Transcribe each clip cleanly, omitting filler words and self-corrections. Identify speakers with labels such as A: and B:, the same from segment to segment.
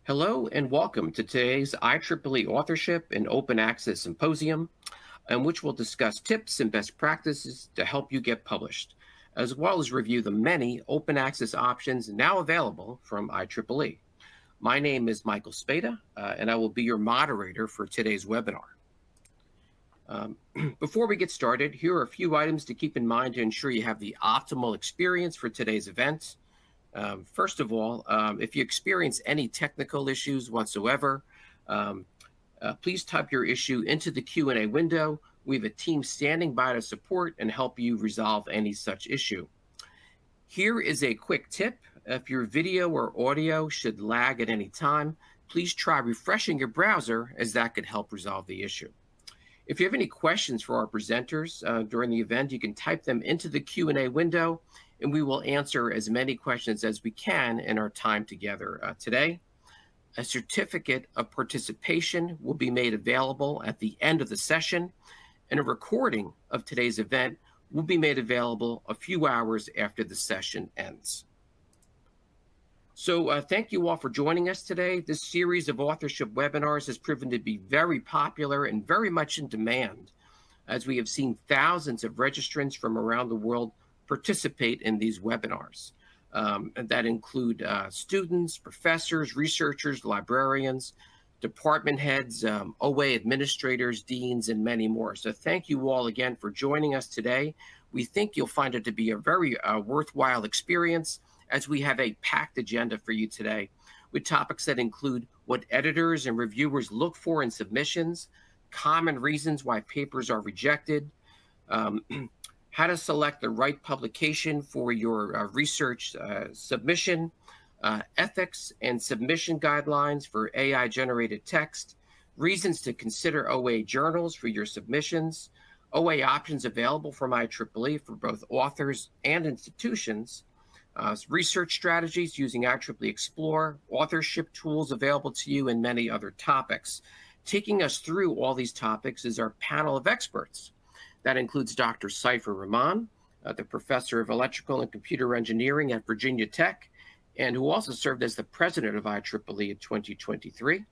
A: Hello and welcome to today's IEEE Authorship and Open Access Symposium, in which we'll discuss tips and best practices to help you get published, as well as review the many open access options now available from IEEE. My name is Michael Spada, and I will be your moderator for today's webinar. Um, Before we get started, here are a few items to keep in mind to ensure you have the optimal experience for today's event. First of all, if you experience any technical issues whatsoever, um, please type your issue into the Q&A window. We have a team standing by to support and help you resolve any such issue. Here is a quick tip. If your video or audio should lag at any time, please try refreshing your browser, as that could help resolve the issue. If you have any questions for our presenters during the event, you can type them into the Q&A window, and we will answer as many questions as we can in our time together today. A certificate of participation will be made available at the end of the session, and a recording of today's event will be made available a few hours after the session ends. So thank you all for joining us today. This series of authorship webinars has proven to be very popular and very much in demand, as we have seen thousands of registrants from around the world participate in these webinars. And that include students, professors, researchers, librarians, department heads, OA administrators, deans, and many more. So thank you all again for joining us today. We think you'll find it to be a very worthwhile experience, as we have a packed agenda for you today, with topics that include what editors and reviewers look for in submissions, common reasons why papers are rejected, how to select the right publication for your research submission, ethics and submission guidelines for AI-generated text, reasons to consider OA journals for your submissions, OA options available from IEEE for both authors and institutions, research strategies using IEEE Explore, authorship tools available to you, and many other topics. Taking us through all these topics is our panel of experts. That includes Dr. Saifer Rahman, the professor of electrical and computer engineering at Virginia Tech, and who also served as the president of IEEE in 2023.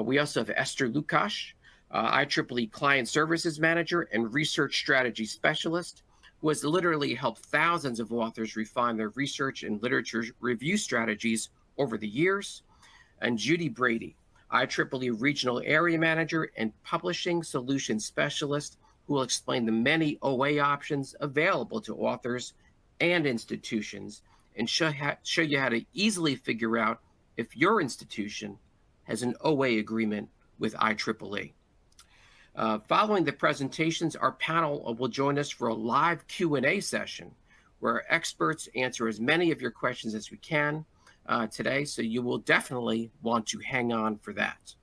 A: We also have Esther Lukash, IEEE client services manager and research strategy specialist, who has literally helped thousands of authors refine their research and literature review strategies over the years. And Judy Brady, IEEE Regional Area Manager and Publishing Solutions Specialist, who will explain the many OA options available to authors and institutions and show you how to easily figure out if your institution has an OA agreement with IEEE. Following the presentations, our panel will join us for a live Q&A session where our experts answer as many of your questions as we can today, so you will definitely want to hang on for that.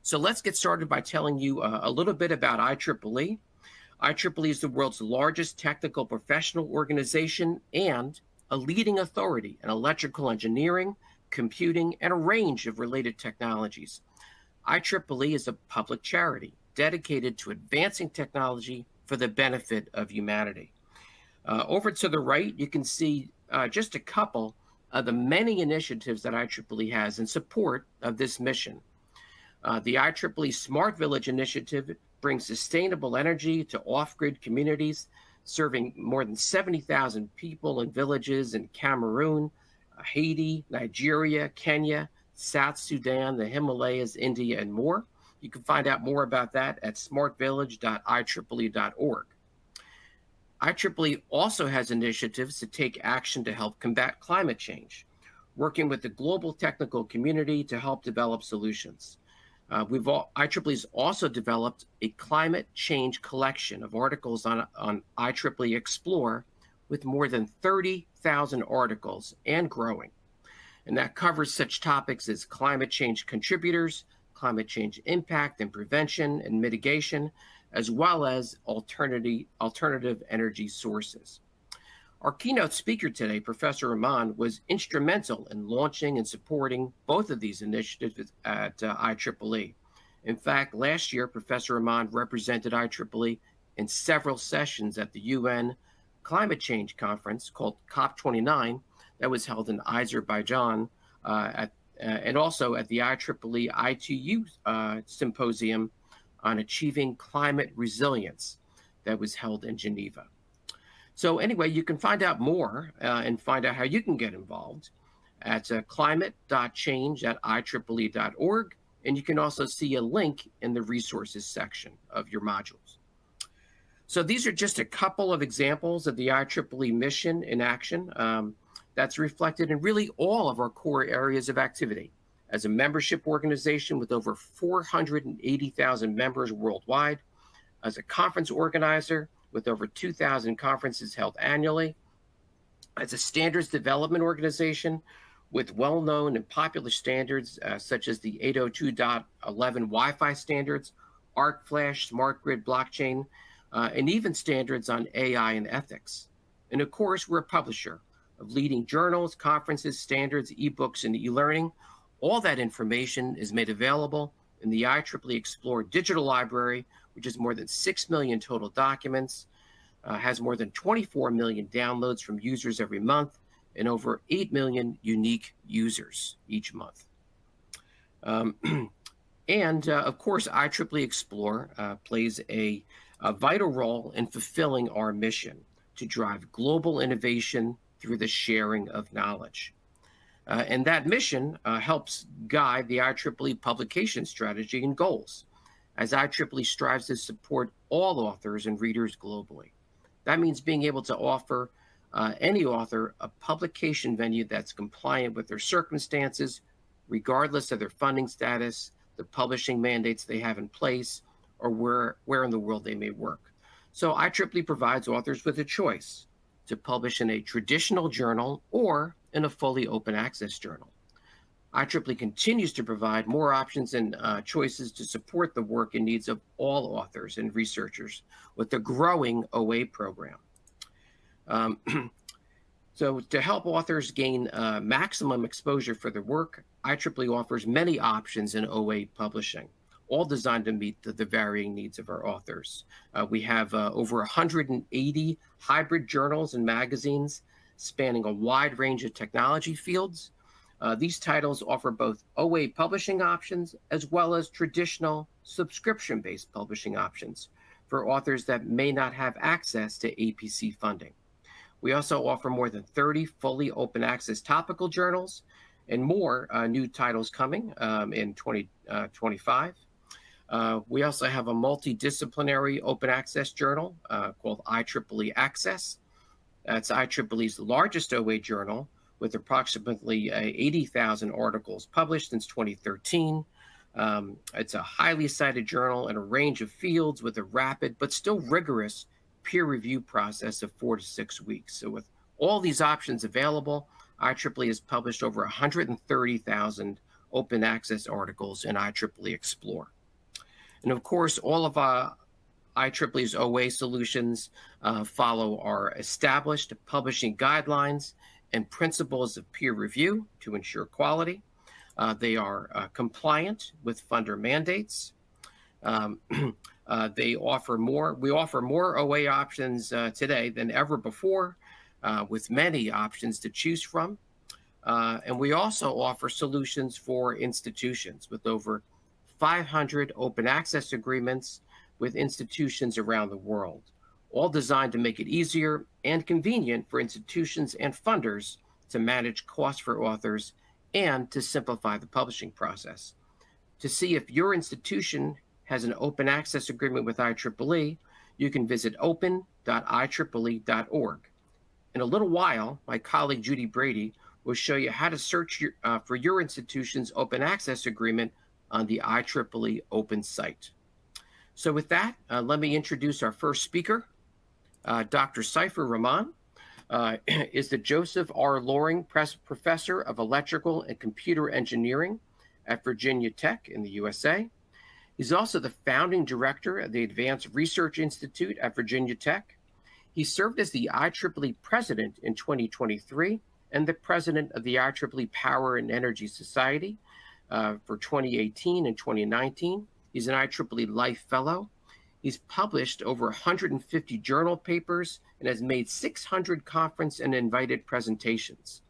A: So let's get started by telling you a little bit about IEEE. IEEE is the world's largest technical professional organization and a leading authority in electrical engineering, computing, and a range of related technologies. IEEE is a public charity dedicated to advancing technology for the benefit of humanity. Over to the right, you can see just a couple of the many initiatives that IEEE has in support of this mission. The IEEE Smart Village Initiative brings sustainable energy to off-grid communities, serving more than 70,000 people in villages in Cameroon, Haiti, Nigeria, Kenya, South Sudan, the Himalayas, India, and more. You can find out more about that at smartvillage.ieee.org. IEEE also has initiatives to take action to help combat climate change, working with the global technical community to help develop solutions. IEEE has also developed a climate change collection of articles on IEEE Explore with more than 30,000 articles and growing. And that covers such topics as climate change contributors, climate change impact and prevention and mitigation, as well as alternative energy sources. Our keynote speaker today, Professor Rahman, was instrumental in launching and supporting both of these initiatives at IEEE. In fact, last year, Professor Rahman represented IEEE in several sessions at the UN Climate Change Conference called COP29 that was held in Azerbaijan and also at the IEEE ITU Symposium on Achieving Climate Resilience that was held in Geneva. So anyway, you can find out more and find out how you can get involved at climate.change@ieee.org, and you can also see a link in the resources section of your modules. So these are just a couple of examples of the IEEE mission in action that's reflected in really all of our core areas of activity. As a membership organization with over 480,000 members worldwide, as a conference organizer with over 2,000 conferences held annually, as a standards development organization with well-known and popular standards such as the 802.11 Wi-Fi standards, ARC Flash, Smart Grid, blockchain, and even standards on AI and ethics. And of course, we're a publisher of leading journals, conferences, standards, ebooks, and e-learning. All that information is made available in the IEEE Explore digital library, which is more than 6 million total documents, has more than 24 million downloads from users every month, and over 8 million unique users each month. Of course, IEEE Explore plays a vital role in fulfilling our mission to drive global innovation through the sharing of knowledge. And that mission helps guide the IEEE publication strategy and goals, as IEEE strives to support all authors and readers globally. That means being able to offer any author a publication venue that's compliant with their circumstances, regardless of their funding status, the publishing mandates they have in place, or where in the world they may work. So IEEE provides authors with a choice to publish in a traditional journal or in a fully open access journal. IEEE continues to provide more options and choices to support the work and needs of all authors and researchers with the growing OA program. So to help authors gain maximum exposure for their work, IEEE offers many options in OA publishing, all designed to meet the varying needs of our authors. We have over 180 hybrid journals and magazines spanning a wide range of technology fields. These titles offer both OA publishing options as well as traditional subscription-based publishing options for authors that may not have access to APC funding. We also offer more than 30 fully open access topical journals and more new titles coming in 2025. We also have a multidisciplinary open access journal called IEEE Access. That's IEEE's largest OA journal with approximately 80,000 articles published since 2013. It's a highly cited journal in a range of fields with a rapid but still rigorous peer review process of 4 to 6 weeks. So with all these options available, IEEE has published over 130,000 open access articles in IEEE Explore. And of course, all of IEEE's OA solutions follow our established publishing guidelines and principles of peer review to ensure quality. They are compliant with funder mandates. We offer more OA options today than ever before, with many options to choose from. And we also offer solutions for institutions with over 500 open access agreements with institutions around the world, all designed to make it easier and convenient for institutions and funders to manage costs for authors and to simplify the publishing process. To see if your institution has an open access agreement with IEEE, you can visit open.ieee.org. In a little while, my colleague Judy Brady will show you how to search for your institution's open access agreement on the IEEE Open site. So with that, let me introduce our first speaker. Dr. Saifer Rahman is the Joseph R. Loring Professor of Electrical and Computer Engineering at Virginia Tech in the USA. He's also the founding director of the Advanced Research Institute at Virginia Tech. He served as the IEEE president in 2023 and the president of the IEEE Power and Energy Society for 2018 and 2019. He's an IEEE Life Fellow. He's published over 150 journal papers and has made 600 conference and invited presentations.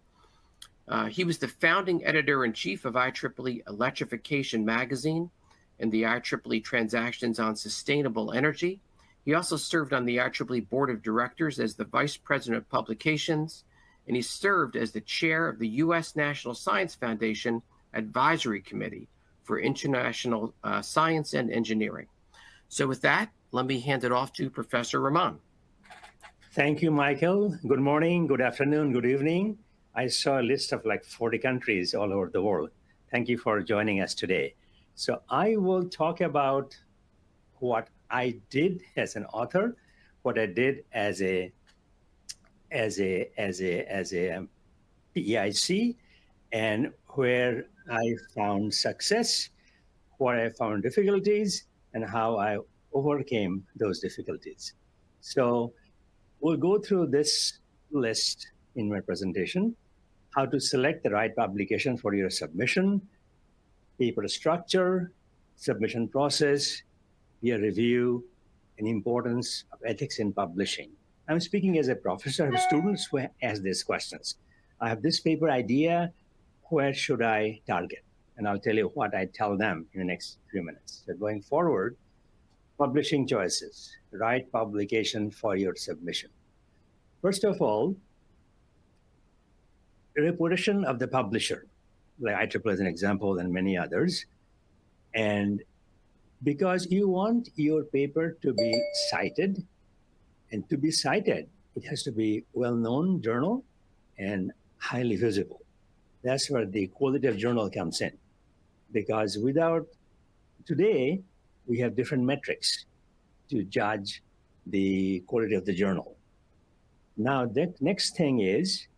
A: He was the founding editor-in-chief of IEEE Electrification magazine and the IEEE Transactions on Sustainable Energy. He also served on the IEEE Board of Directors as the Vice President of Publications, and he served as the chair of the U.S. National Science Foundation Advisory Committee for International Science and Engineering. So with that, let me hand it off to Professor Rahman.
B: Thank you, Michael. Good morning, good afternoon, good evening. I saw a list of like 40 countries all over the world. Thank you for joining us today. So I will talk about what I did as an author, what I did as a PEIC, and where I found success, where I found difficulties, and how I overcame those difficulties. So we'll go through this list in my presentation: how to select the right publication for your submission, paper structure, submission process, peer review, and importance of ethics in publishing. I'm speaking as a professor of students who ask these questions. I have this paper idea, where should I target? And I'll tell you what I tell them in the next few minutes. So going forward, publishing choices, right publication for your submission. First of all, reputation of the publisher, like IEEE is an example and many others. And because you want your paper to be cited, and to be cited, it has to be well-known journal and highly visible. That's where the quality of journal comes in. Because today, we have different metrics to judge the quality of the journal. Now, the next thing is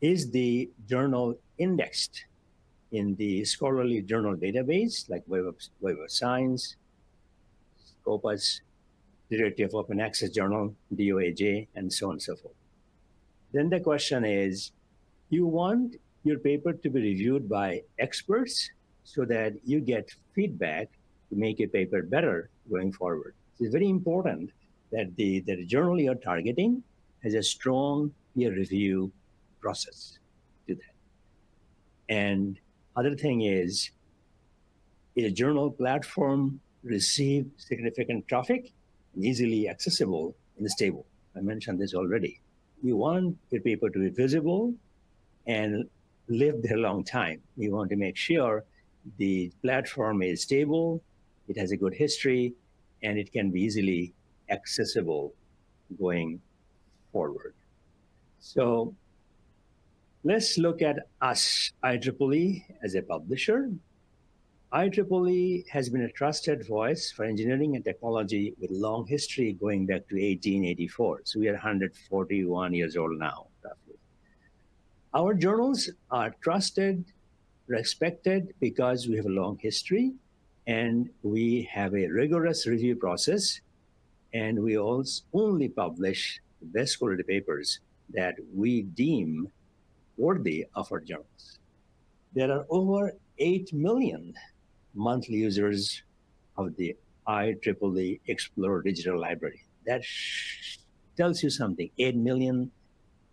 B: the journal indexed in the scholarly journal database, like Web of Science, Scopus, Directory of Open Access Journal, DOAJ, and so on and so forth. Then the question is, you want your paper to be reviewed by experts so that you get feedback to make your paper better going forward. So it's very important that the journal you're targeting has a strong peer review process to that. And other thing is a journal platform receive significant traffic and easily accessible and stable. I mentioned this already. You want your paper to be visible and live there a long time. You want to make sure the platform is stable, it has a good history, and it can be easily accessible going forward. So let's look at us, IEEE, as a publisher. IEEE has been a trusted voice for engineering and technology with long history going back to 1884. So we are 141 years old now, roughly. Our journals are trusted, respected, because we have a long history and we have a rigorous review process, and we also only publish the best quality papers that we deem worthy of our journals. There are over 8 million monthly users of the IEEE Explorer Digital Library. That tells you something. 8 million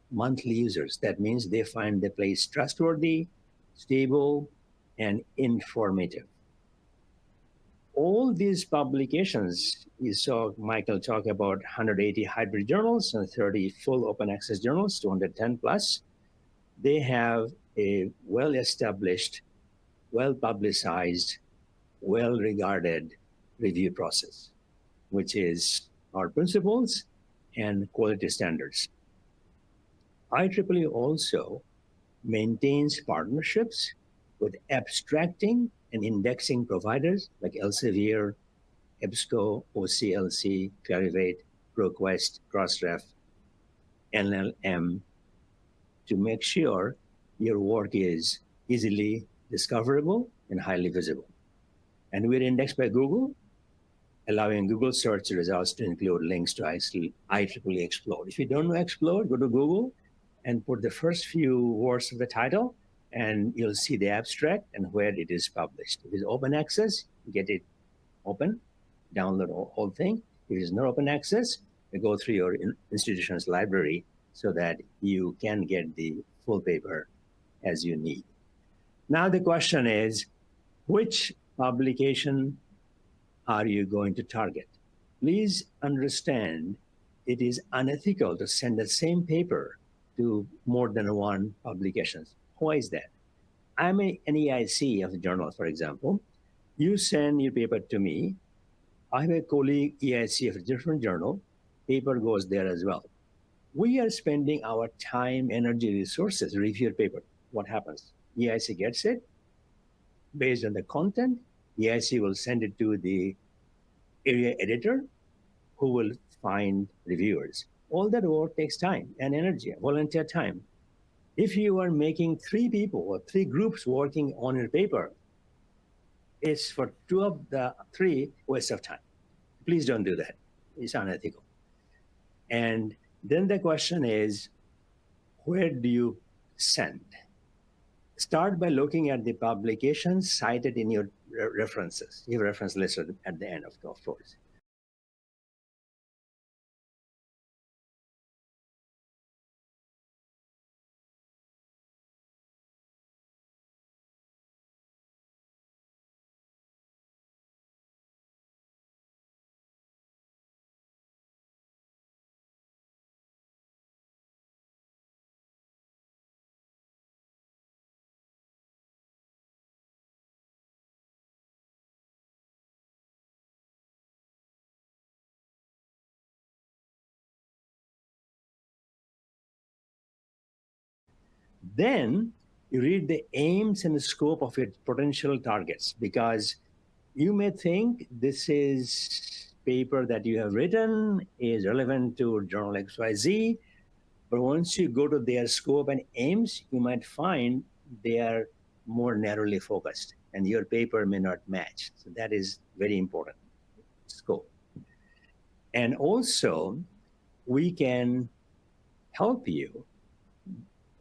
B: monthly users. That means they find the place trustworthy, stable, and informative. All these publications, you saw Michael talk about 180 hybrid journals and 30 full open access journals, 210 plus. They have a well-established, well-publicized, well-regarded review process, which is our principles and quality standards. IEEE also maintains partnerships with abstracting and indexing providers like Elsevier, EBSCO, OCLC, Clarivate, ProQuest, Crossref, NLM, to make sure your work is easily discoverable and highly visible. And we're indexed by Google, allowing Google search results to include links to IEEE Explore. If you don't know Explore, go to Google and put the first few words of the title, and you'll see the abstract and where it is published. If it's open access, get it open, download the whole thing. If it's not open access, you go through your institution's library so that you can get the full paper as you need. Now the question is, which publication are you going to target? Please understand it is unethical to send the same paper to more than one publications. Why is that? I'm an EIC of the journal, for example. You send your paper to me. I have a colleague EIC of a different journal. Paper goes there as well. We are spending our time, energy, resources to review your paper. What happens? EIC gets it. Based on the content, EIC will send it to the area editor who will find reviewers. All that work takes time and energy, volunteer time. If you are making 3 people or 3 groups working on your paper, it's for 2 of the 3 waste of time. Please don't do that. It's unethical. And then the question is, where do you send? Start by looking at the publications cited in your references, your reference list at the end, of course. Then you read the aims and the scope of your potential targets, because you may think this is paper that you have written is relevant to journal XYZ, but once you go to their scope and aims, you might find they are more narrowly focused and your paper may not match. So that is very important, scope. And also, we can help you.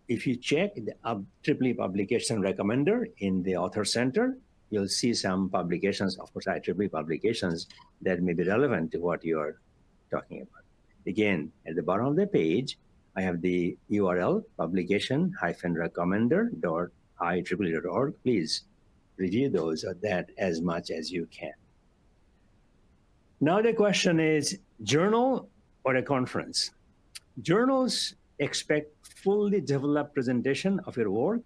B: If you check the IEEE publication recommender in the Author Center, you'll see some publications, of course, IEEE publications that may be relevant to what you're talking about. Again, at the bottom of the page, I have the URL, publication-recommender.ieee.org. Please review those or that as much as you can. Now the question is, journal or a conference? Journals expect fully developed presentation of your work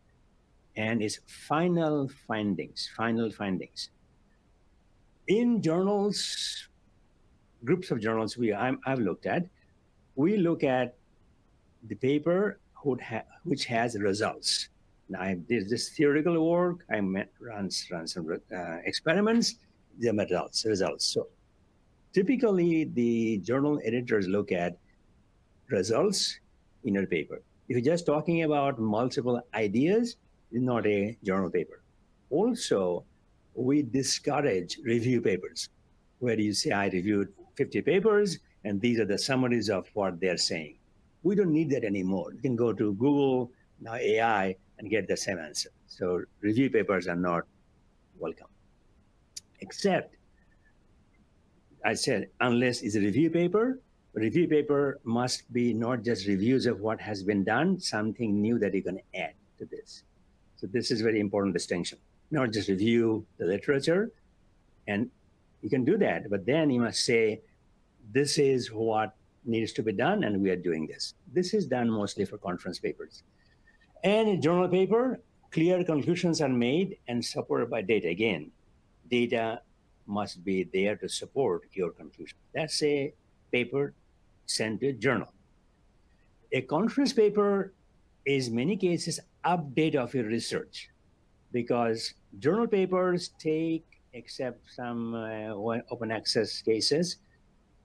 B: and its final findings. In journals, groups of journals I've looked at, we look at the paper which has results. Now, I did this theoretical work, I run some experiments, the results. So typically, the journal editors look at results in your paper. If you're just talking about multiple ideas, it's not a journal paper. Also, we discourage review papers, where you say, I reviewed 50 papers, and these are the summaries of what they're saying. We don't need that anymore. You can go to Google, now AI, and get the same answer. So review papers are not welcome. Except, I said, unless it's a review paper must be not just reviews of what has been done, something new that you can add to this. So this is a very important distinction. Not just review the literature, and you can do that, but then you must say, this is what needs to be done, and we are doing this. This is done mostly for conference papers. And in journal paper, clear conclusions are made and supported by data. Again, data must be there to support your conclusion. That's a paper sent to a journal. A conference paper is many cases update of your research, because journal papers take, except some open access cases,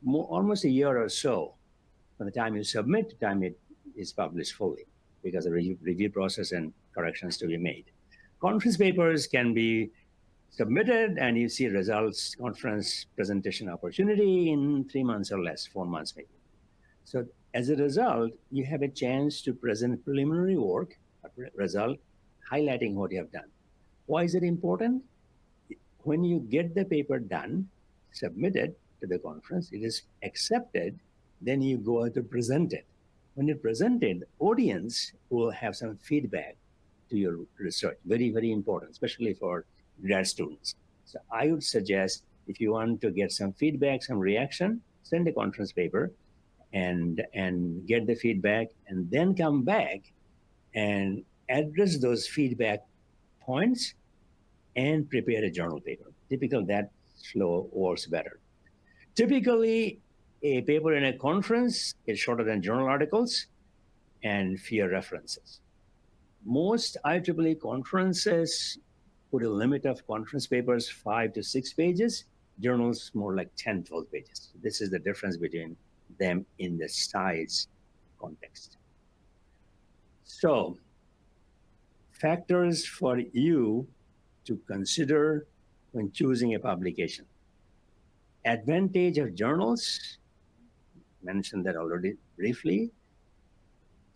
B: almost a year or so from the time you submit to the time it is published fully, because of the review process and corrections to be made. Conference papers can be submitted and you see results, conference presentation opportunity in 3 months or less, 4 months maybe. So as a result, you have a chance to present preliminary work, result, highlighting what you have done. Why is it important? When you get the paper done, submitted to the conference, it is accepted, then you go to present it. When you present it, the audience will have some feedback to your research. Very, very important, especially for grad students. So I would suggest if you want to get some feedback, some reaction, send a conference paper and get the feedback, and then come back and address those feedback points and prepare a journal paper. Typically, that flow works better. Typically, a paper in a conference is shorter than journal articles and fewer references. Most IEEE conferences put a limit of conference papers 5 to 6 pages, journals more like 10, 12 pages. This is the difference between them in the size context. So, factors for you to consider when choosing a publication. Advantage of journals, mentioned that already briefly,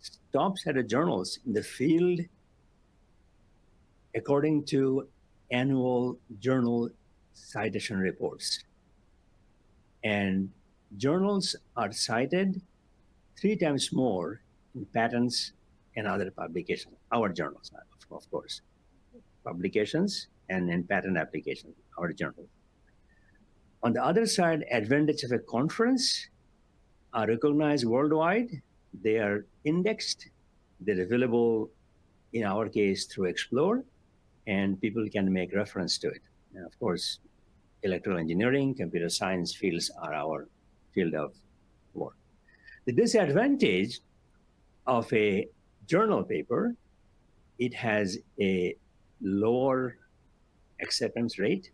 B: stops at the journals in the field according to annual journal citation reports. And journals are cited 3 times more in patents and other publications, our journals, of course, publications and in patent applications, our journal. On the other side, advantage of a conference are recognized worldwide. They are indexed. They're available, in our case, through Explore, and people can make reference to it. And of course, electrical engineering, computer science fields are our field of work. The disadvantage of a journal paper, it has a lower acceptance rate.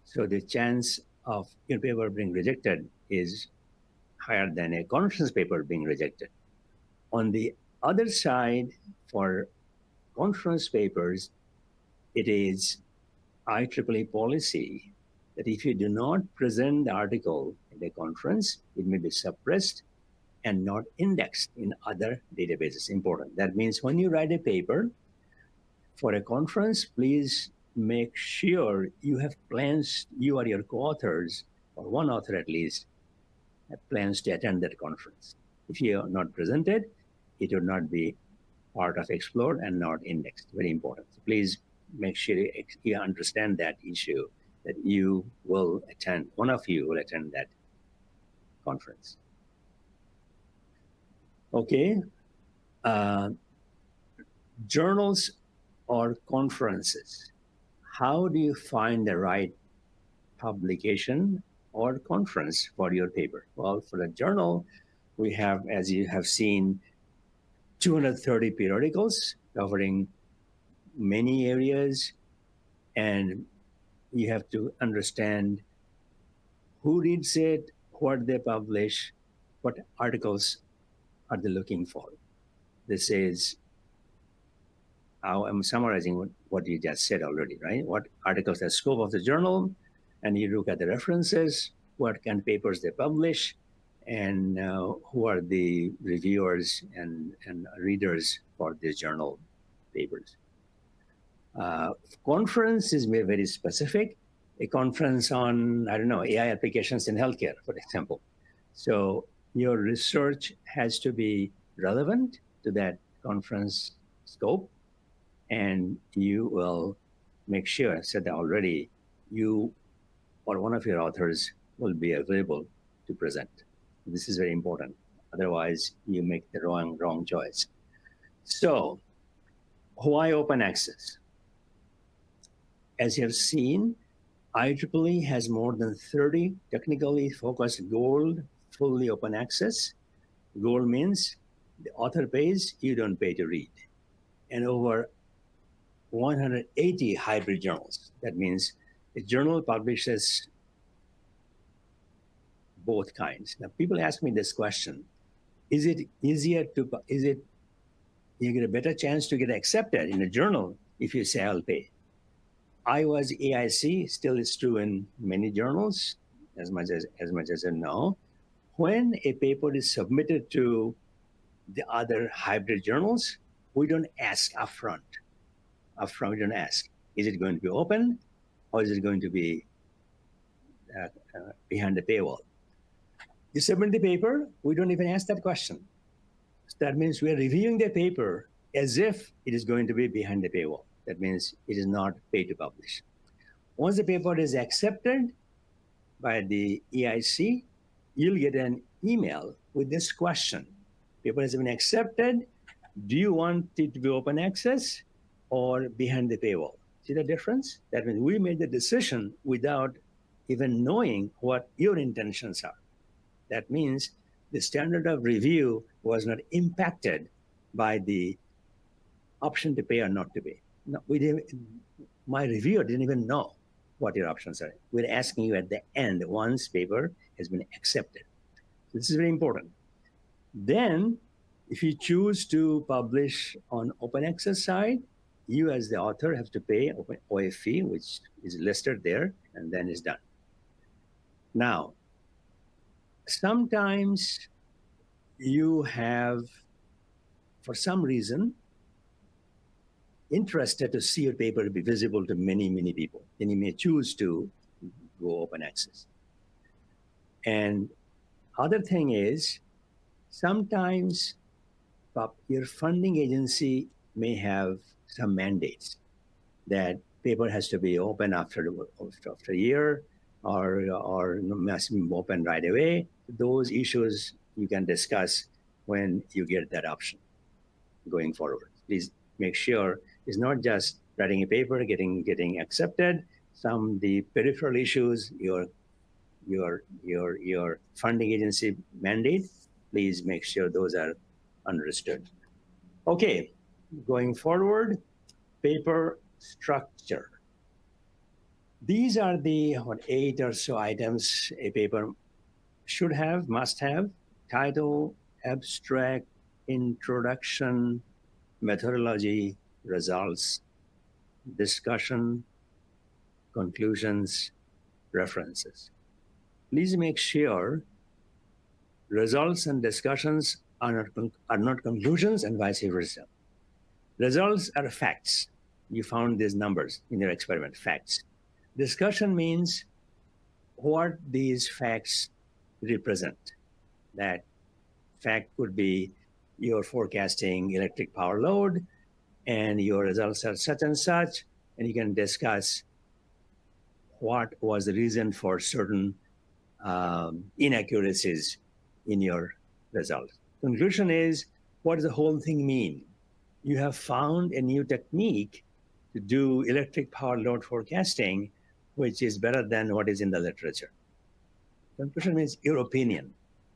B: So the chance of your paper being rejected is higher than a conference paper being rejected. On the other side, for conference papers, it is IEEE policy that if you do not present the article in the conference, it may be suppressed and not indexed in other databases. Important. That means when you write a paper for a conference, please make sure you have plans, you or your co-authors, or one author at least, have plans to attend that conference. If you are not presented, it will not be part of Explore and not indexed. Very important. So please make sure you understand that issue, that you will attend, one of you will attend that conference. Okay. Journals or conferences. How do you find the right publication or conference for your paper? Well, for the journal, we have, as you have seen, 230 periodicals covering many areas, and you have to understand who reads it, what they publish, what articles are they looking for. This is how I'm summarizing what you just said already, right? What articles, the scope of the journal, and you look at the references, what kind of papers they publish, and who are the reviewers and readers for these journal papers. Conference is very specific. A conference on, I don't know, AI applications in healthcare, for example. So your research has to be relevant to that conference scope, and you will make sure, I said that already, you or one of your authors will be available to present. This is very important. Otherwise, you make the wrong choice. So, why open access? As you have seen, IEEE has more than 30 technically focused gold, fully open access. Gold means the author pays, you don't pay to read. And over 180 hybrid journals. That means the journal publishes both kinds. Now, people ask me this question: is it easier to? You get a better chance to get accepted in a journal if you say I'll pay? I was AIC, still is true in many journals, as much as I know. When a paper is submitted to the other hybrid journals, we don't ask upfront. Upfront, we don't ask, is it going to be open or is it going to be behind the paywall? You submit the paper, we don't even ask that question. So that means we are reviewing the paper as if it is going to be behind the paywall. That means it is not pay to publish. Once the paper is accepted by the EIC, you'll get an email with this question. Paper has been accepted. Do you want it to be open access or behind the paywall? See the difference? That means we made the decision without even knowing what your intentions are. That means the standard of review was not impacted by the option to pay or not to pay. No, my reviewer didn't even know what your options are. We're asking you at the end once paper has been accepted. This is very important. Then, if you choose to publish on open access side, you as the author have to pay OA fee, which is listed there, and then it's done. Now, sometimes you have, for some reason, interested to see your paper be visible to many, many people, then you may choose to go open access. And other thing is, sometimes your funding agency may have some mandates that paper has to be open after a year or must be open right away. Those issues you can discuss when you get that option going forward. Please make sure it's not just writing a paper, getting accepted. The peripheral issues, your funding agency mandate, please make sure those are understood. Okay, going forward, paper structure. These are the 8 or so items a paper should have, must have: title, abstract, introduction, methodology, results, discussion, conclusions, references. Please make sure results and discussions are not conclusions and vice versa. Results are facts. You found these numbers in your experiment, facts. Discussion means what these facts represent. That fact could be your forecasting electric power load, and your results are such and such, and you can discuss what was the reason for certain inaccuracies in your result. Conclusion is, what does the whole thing mean? You have found a new technique to do electric power load forecasting, which is better than what is in the literature. Conclusion means your opinion.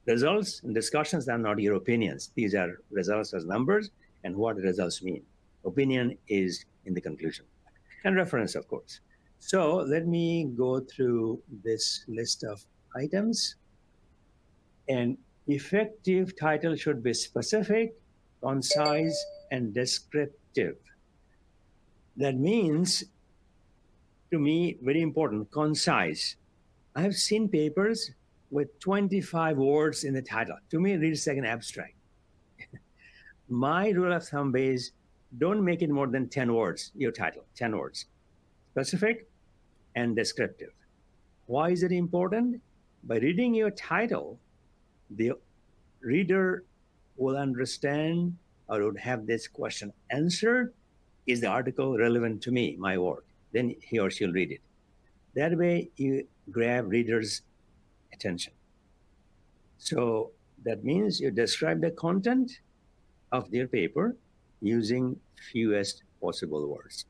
B: Results and discussions are not your opinions. These are results as numbers and what results mean. Opinion is in the conclusion. And reference, of course. So let me go through this list of items. An effective title should be specific, concise, and descriptive. That means, to me, very important, concise. I have seen papers with 25 words in the title. To me, it reads like an abstract. My rule of thumb is don't make it more than 10 words, your title, 10 words. Specific and descriptive. Why is it important? By reading your title, the reader will understand or would have this question answered. Is the article relevant to me, my work? Then he or she will read it. That way you grab readers' attention. So that means you describe the content of their paper using fewest possible words.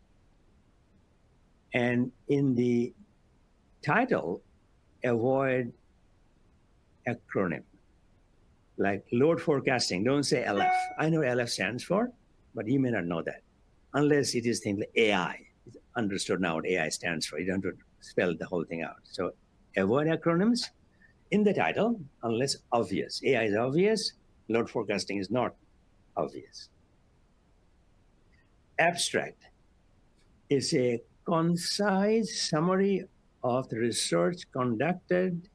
B: And in the title, avoid acronym. Like load forecasting, don't say LF. I know LF stands for, but you may not know that. Unless it is things like AI. It's understood now what AI stands for. You don't have to spell the whole thing out. So avoid acronyms in the title, unless obvious. AI is obvious, load forecasting is not obvious. Abstract is a concise summary of the research conducted,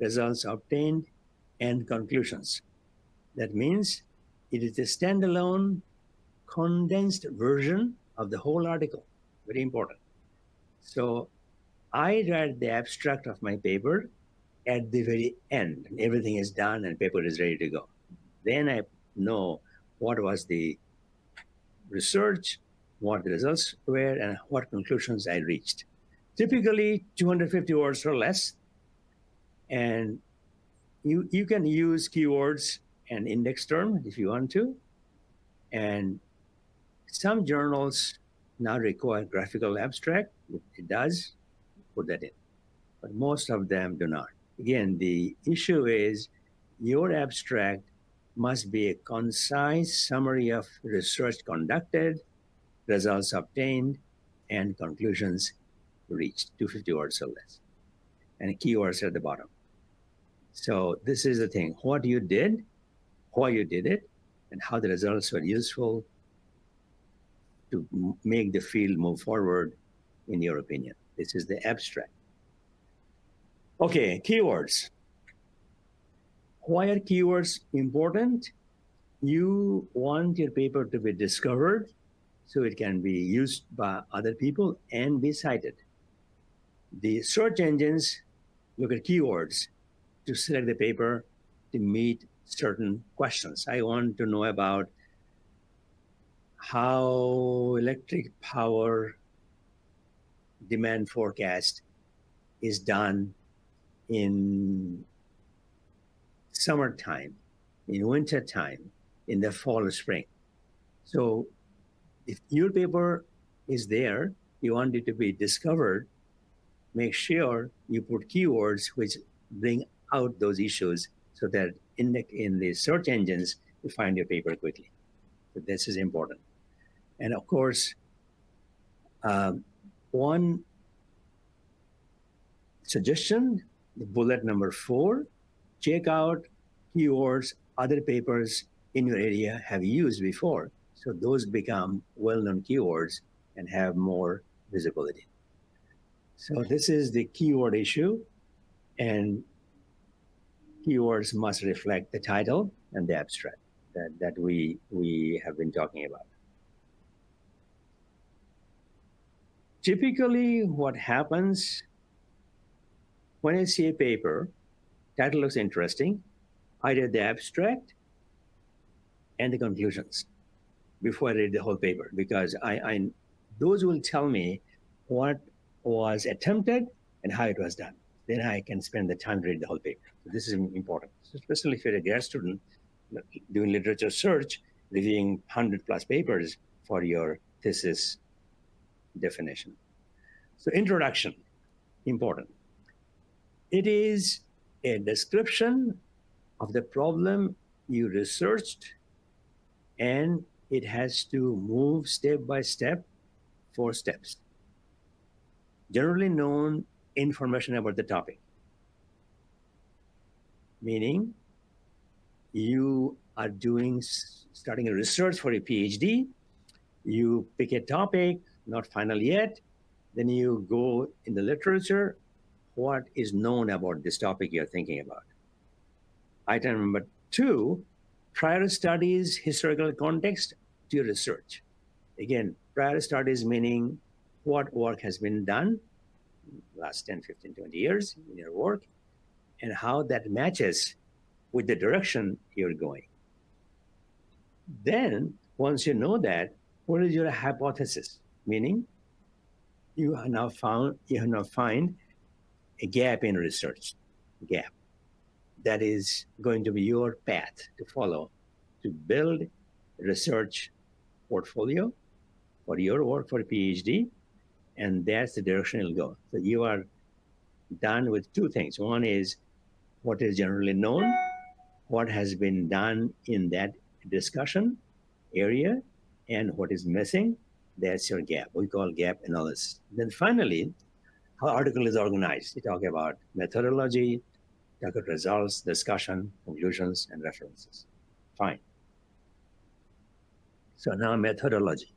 B: results obtained, and conclusions. That means it is a standalone, condensed version of the whole article. Very important. So I write the abstract of my paper at the very end. Everything is done and paper is ready to go. Then I know what was the research, what the results were, and what conclusions I reached. Typically 250 words or less. And you can use keywords and index term if you want to. And some journals now require graphical abstract. It does put that in, but most of them do not. Again, the issue is your abstract must be a concise summary of research conducted, results obtained, and conclusions reached, 250 words or less. And keywords at the bottom. So this is the thing, what you did, why you did it, and how the results were useful to make the field move forward, in your opinion. This is the abstract. Okay, keywords. Why are keywords important? You want your paper to be discovered so it can be used by other people and be cited. The search engines look at keywords to select the paper to meet certain questions. I want to know about how electric power demand forecast is done in summertime, in wintertime, in the fall or spring. So if your paper is there, you want it to be discovered, make sure you put keywords which bring out those issues so that in the search engines, you find your paper quickly. So this is important. And of course, one suggestion, bullet number 4, check out keywords other papers in your area have used before. So those become well-known keywords and have more visibility. So this is the keyword issue, and keywords must reflect the title and the abstract that we have been talking about. Typically, what happens when I see a paper, title looks interesting, I read the abstract and the conclusions before I read the whole paper, because those will tell me what was attempted and how it was done. Then I can spend the time to read the whole paper. So this is important, so especially if you're a grad student doing literature search, reviewing 100+ papers for your thesis definition. So introduction, important. It is a description of the problem you researched, and it has to move step by step, 4 steps. Generally known information about the topic, meaning you are starting a research for a PhD, you pick a topic, not final yet, then you go in the literature, what is known about this topic you're thinking about. Item number 2, prior studies, historical context to your research. Again, prior studies meaning what work has been done last 10, 15, 20 years in your work, and how that matches with the direction you're going. Then, once you know that, what is your hypothesis? Meaning, you have now find a gap in research, gap. That is going to be your path to follow to build a research portfolio for your work for a PhD, and that's the direction it'll go. So you are done with 2 things. One is what is generally known, what has been done in that discussion area, and what is missing, that's your gap. We call gap analysis. Then finally, how article is organized. You talk about methodology, talk about results, discussion, conclusions, and references. Fine. So now methodology.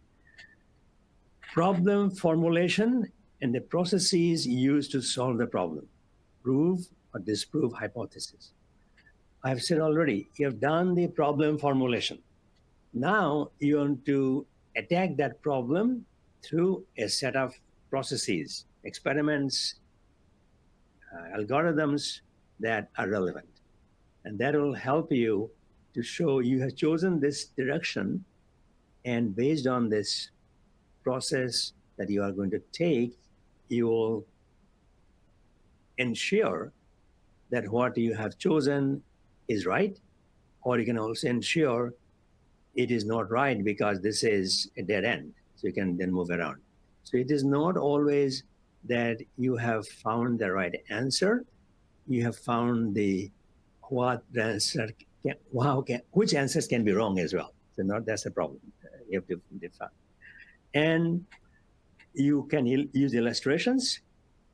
B: Problem formulation and the processes used to solve the problem. Prove or disprove hypothesis. I've said already, you have done the problem formulation. Now you want to attack that problem through a set of processes, experiments, algorithms that are relevant. And that will help you to show you have chosen this direction And based on this process that you are going to take, you will ensure that what you have chosen is right, or you can also ensure it is not right because this is a dead end. So you can then move around. So it is not always that you have found the right answer. You have found what the answer which answers can be wrong as well. So that's a problem. You have to define. And you can use illustrations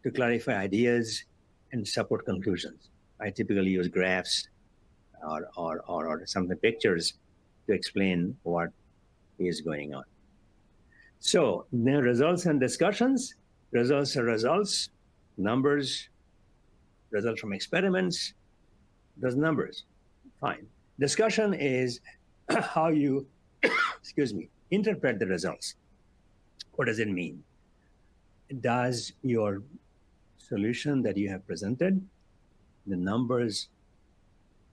B: to clarify ideas and support conclusions. I typically use graphs or some pictures to explain what is going on. So the results and discussions, results are results, numbers, results from experiments, those numbers, fine. Discussion is how you, excuse me, interpret the results. What does it mean? Does your solution that you have presented, the numbers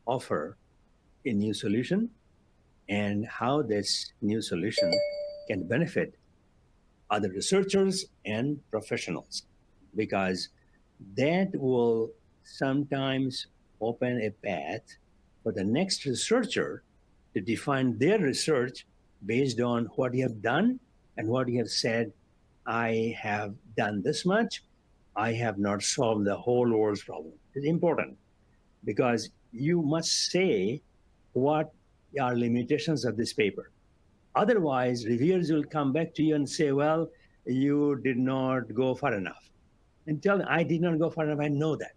B: offer a new solution, and how this new solution can benefit other researchers and professionals, because that will sometimes open a path for the next researcher to define their research based on what you have done and what you have said. I have done this much. I have not solved the whole world's problem. It's important because you must say what are limitations of this paper. Otherwise, reviewers will come back to you and say, well, you did not go far enough. And tell them, I did not go far enough. I know that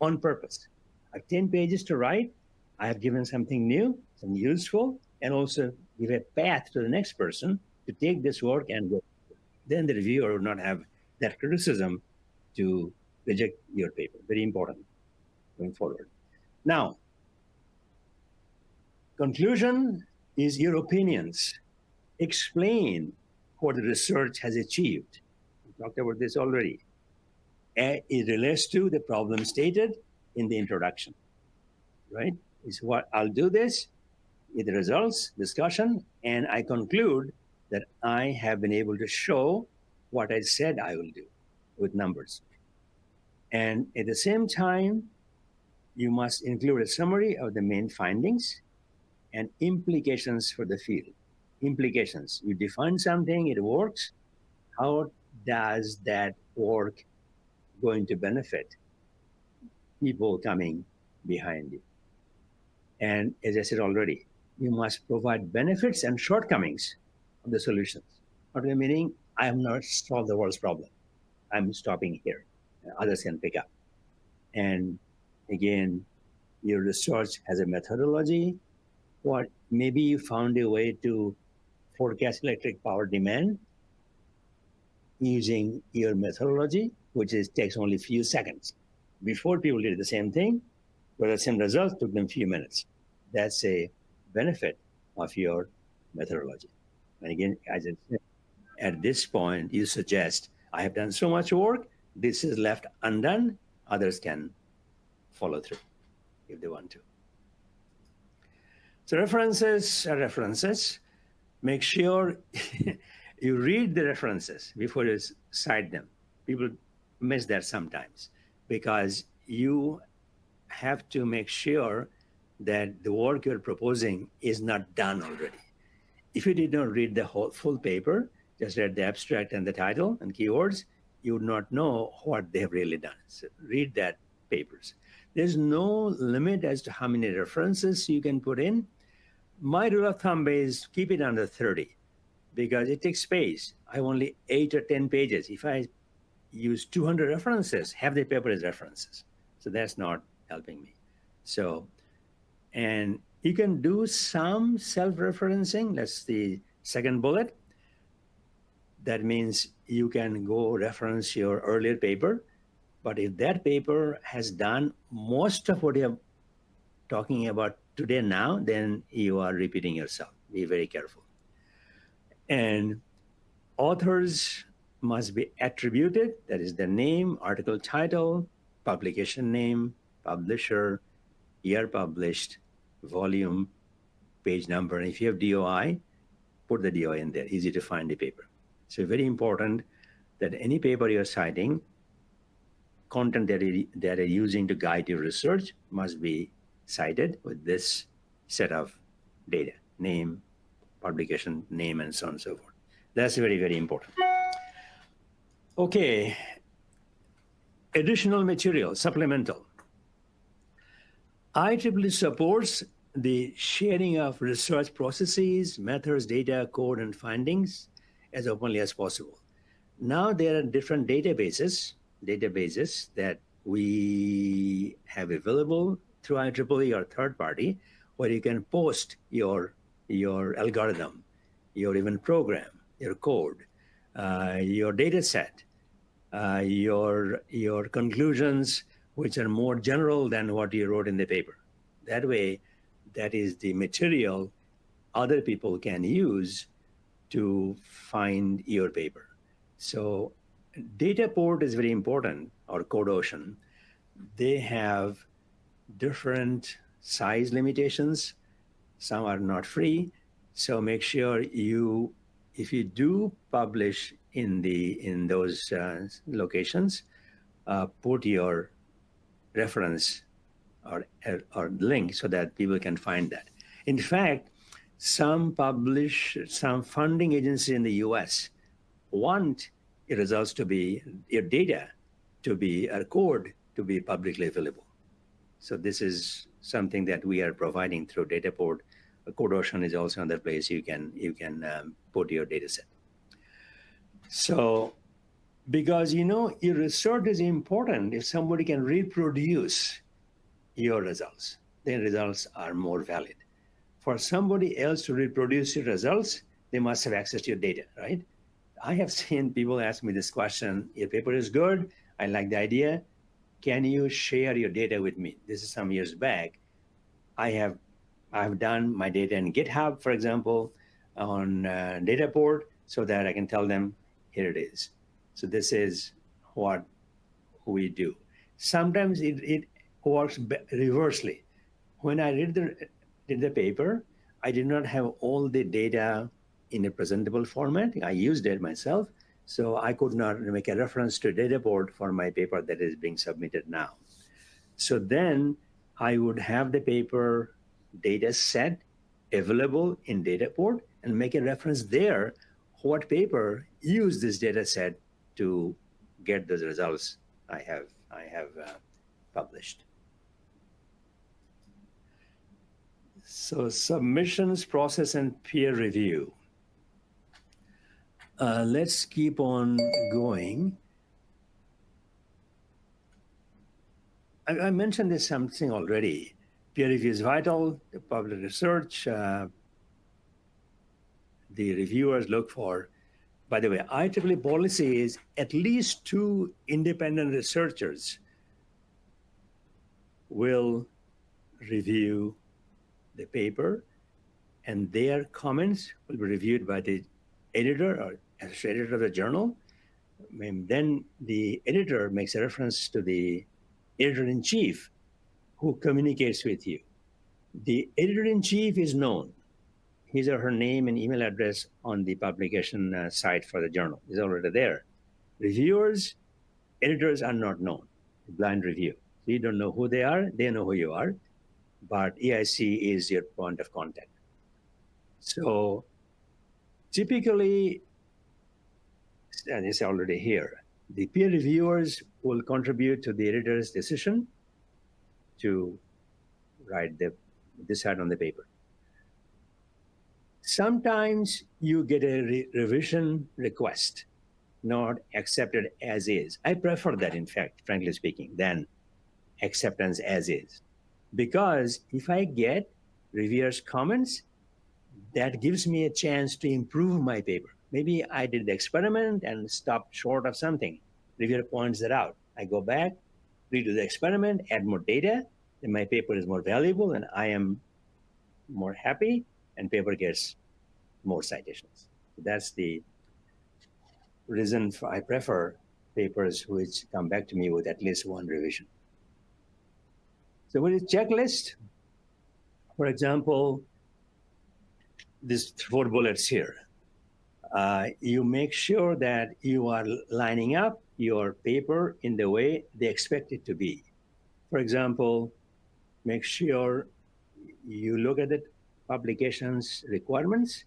B: on purpose. I have 10 pages to write. I have given something new, something useful, and also give a path to the next person to take this work and go. Then the reviewer will not have that criticism to reject your paper. Very important going forward. Now, conclusion is your opinions. Explain what the research has achieved. We talked about this already. It relates to the problem stated in the introduction, right? Is what I'll do this with the results, discussion, and I conclude that I have been able to show what I said I will do with numbers. And at the same time, you must include a summary of the main findings and implications for the field. Implications, you define something, it works. How does that work going to benefit people coming behind you? And as I said already, you must provide benefits and shortcomings of the solutions. What am I meaning? I have not solved the world's problem. I'm stopping here. Others can pick up. And again, your research has a methodology. What maybe you found a way to forecast electric power demand using your methodology, which takes only a few seconds. Before, people did the same thing, but the same results took them a few minutes. That's a benefit of your methodology. And again, as I said, at this point, you suggest, I have done so much work, this is left undone, others can follow through if they want to. So references are references. Make sure you read the references before you cite them. People miss that sometimes because you have to make sure that the work you're proposing is not done already. If you did not read the full paper, just read the abstract and the title and keywords, you would not know what they have really done. So read that papers. There's no limit as to how many references you can put in. My rule of thumb is keep it under 30 because it takes space. I have only 8 or 10 pages. If I use 200 references, half the paper is references. So that's not helping me. So, and you can do some self-referencing. That's the second bullet. That means you can go reference your earlier paper. But if that paper has done most of what you're talking about today now, then you are repeating yourself. Be very careful. And authors must be attributed. That is the name, article title, publication name, publisher, year published, volume, page number. And if you have DOI, put the DOI in there, easy to find the paper. So very important that any paper you're citing, content that are using to guide your research must be cited with this set of data, name, publication name, and so on and so forth. That's very, very important. Okay, additional material, supplemental. IEEE supports the sharing of research processes, methods, data, code, and findings as openly as possible. Now there are different databases that we have available through IEEE or third party, where you can post your algorithm, your even program, your code, your data set, your conclusions, which are more general than what you wrote in the paper. That way, that is the material other people can use to find your paper. So Dataport is very important, or CodeOcean. They have different size limitations. Some are not free. So make sure if you do publish in those locations, put your reference or link so that people can find that. In fact, some funding agencies in the US want your results to be, your data to be, or code to be publicly available. So this is something that we are providing through Dataport. CodeOcean is also another place you can put your data set. So, because your research is important, if somebody can reproduce your results, then results are more valid. For somebody else to reproduce your results, they must have access to your data, right? I have seen people ask me this question: your paper is good, I like the idea, can you share your data with me? This is some years back. I've done my data in GitHub, for example, on Dataport, so that I can tell them, here it is. So this is what we do. Sometimes it works reversely. When I did the paper, I did not have all the data in a presentable format. I used it myself, so I could not make a reference to Dataport for my paper that is being submitted now. So then I would have the paper data set available in Dataport and make a reference there, what paper used this data set to get those results I have published. So submissions, process, and peer review. Let's keep on going. I mentioned this something already. Peer review is vital to public research. The reviewers look for, by the way, IEEE policy is at least 2 independent researchers will review the paper, and their comments will be reviewed by the editor or associate editor of the journal. And then the editor makes a reference to the editor-in-chief who communicates with you. The editor-in-chief is known. His or her name and email address on the publication site for the journal is already there. Reviewers, editors are not known, blind review. So you don't know who they are, they know who you are, but EIC is your point of contact. So typically, and it's already here, the peer reviewers will contribute to the editor's decision to decide on the paper. Sometimes you get a revision request, not accepted as is. I prefer that, in fact, frankly speaking, than acceptance as is. Because if I get reviewers' comments, that gives me a chance to improve my paper. Maybe I did the experiment and stopped short of something. Reviewer points that out. I go back, redo the experiment, add more data, and my paper is more valuable, and I am more happy, and paper gets more citations. That's the reason I prefer papers which come back to me with at least 1 revision. So with a checklist, for example, these 4 bullets here. You make sure that you are lining up your paper in the way they expect it to be. For example, make sure you look at the publication's requirements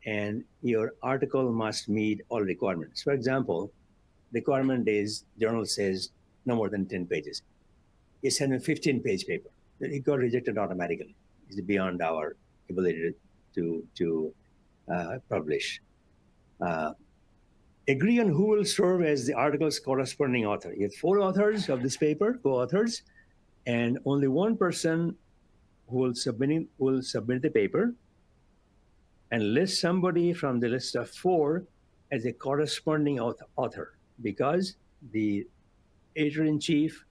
B: and your article must meet all requirements. For example, requirement is journal says no more than 10 pages. You send a 15-page paper. It got rejected automatically. It's beyond our ability to publish. Agree on who will serve as the article's corresponding author. You have 4 authors of this paper, co-authors, and only one person who will submit the paper, and list somebody from the list of 4 as a corresponding author, because the editor-in-chief,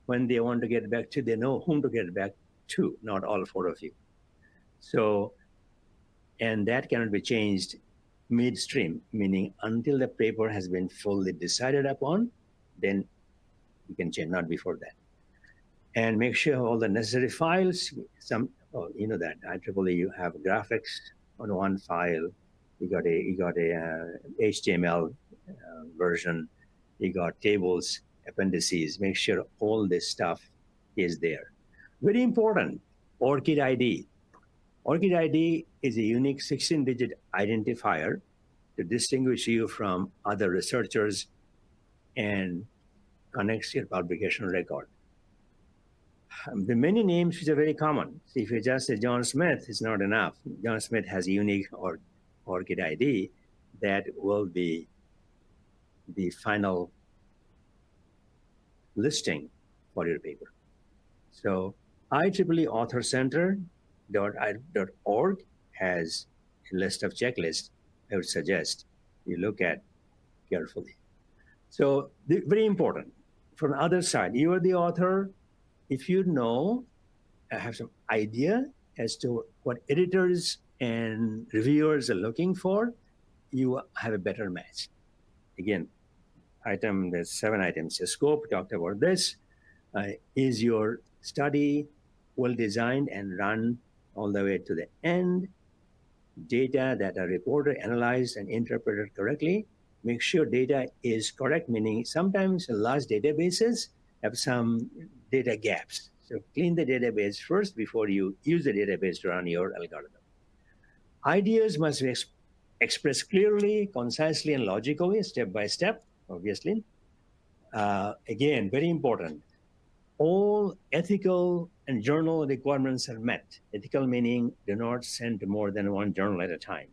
B: when they want to get back to, they know whom to get back to, not all 4 of you. So, and that cannot be changed midstream, meaning until the paper has been fully decided upon, then you can change, not before that. And make sure all the necessary files, you know that IEEE, you have graphics on one file, you got a HTML version, you got tables, appendices, make sure all this stuff is there. Very important, ORCID ID. ORCID ID is a unique 16-digit identifier to distinguish you from other researchers and connects your publication record. The many names which are very common. So if you just say John Smith, it's not enough. John Smith has a unique ORCID ID that will be the final listing for your paper. So IEEE Author Center.org has a list of checklists I would suggest you look at carefully. So very important. From the other side, you are the author. If you know, have some idea as to what editors and reviewers are looking for, you have a better match. Again, there's 7 items. Your scope, talked about this. Is your study well designed and run all the way to the end? Data that are reported, analyzed, and interpreted correctly. Make sure data is correct, meaning sometimes large databases have some data gaps. So clean the database first before you use the database to run your algorithm. Ideas must be expressed clearly, concisely, and logically, step by step, obviously. Again, very important. All ethical and journal requirements are met. Ethical meaning do not send to more than 1 journal at a time.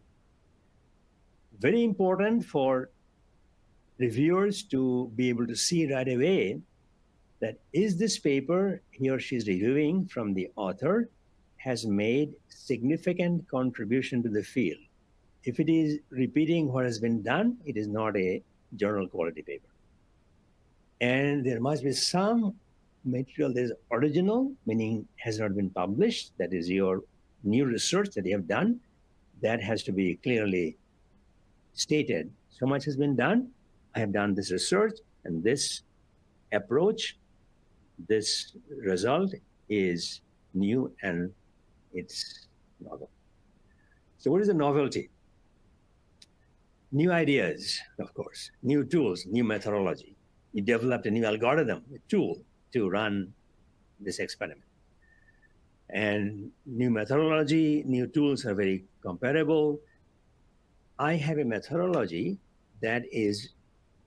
B: Very important for reviewers to be able to see right away that is this paper he or she is reviewing from the author has made significant contribution to the field. If it is repeating what has been done, it is not a journal quality paper. And there must be some material that is original, meaning has not been published, that is your new research that you have done, that has to be clearly stated. So much has been done. I have done this research and this approach, this result is new and it's novel. So what is the novelty? New ideas, of course, new tools, new methodology. You developed a new algorithm, a tool to run this experiment. And new methodology, new tools are very comparable. I have a methodology that is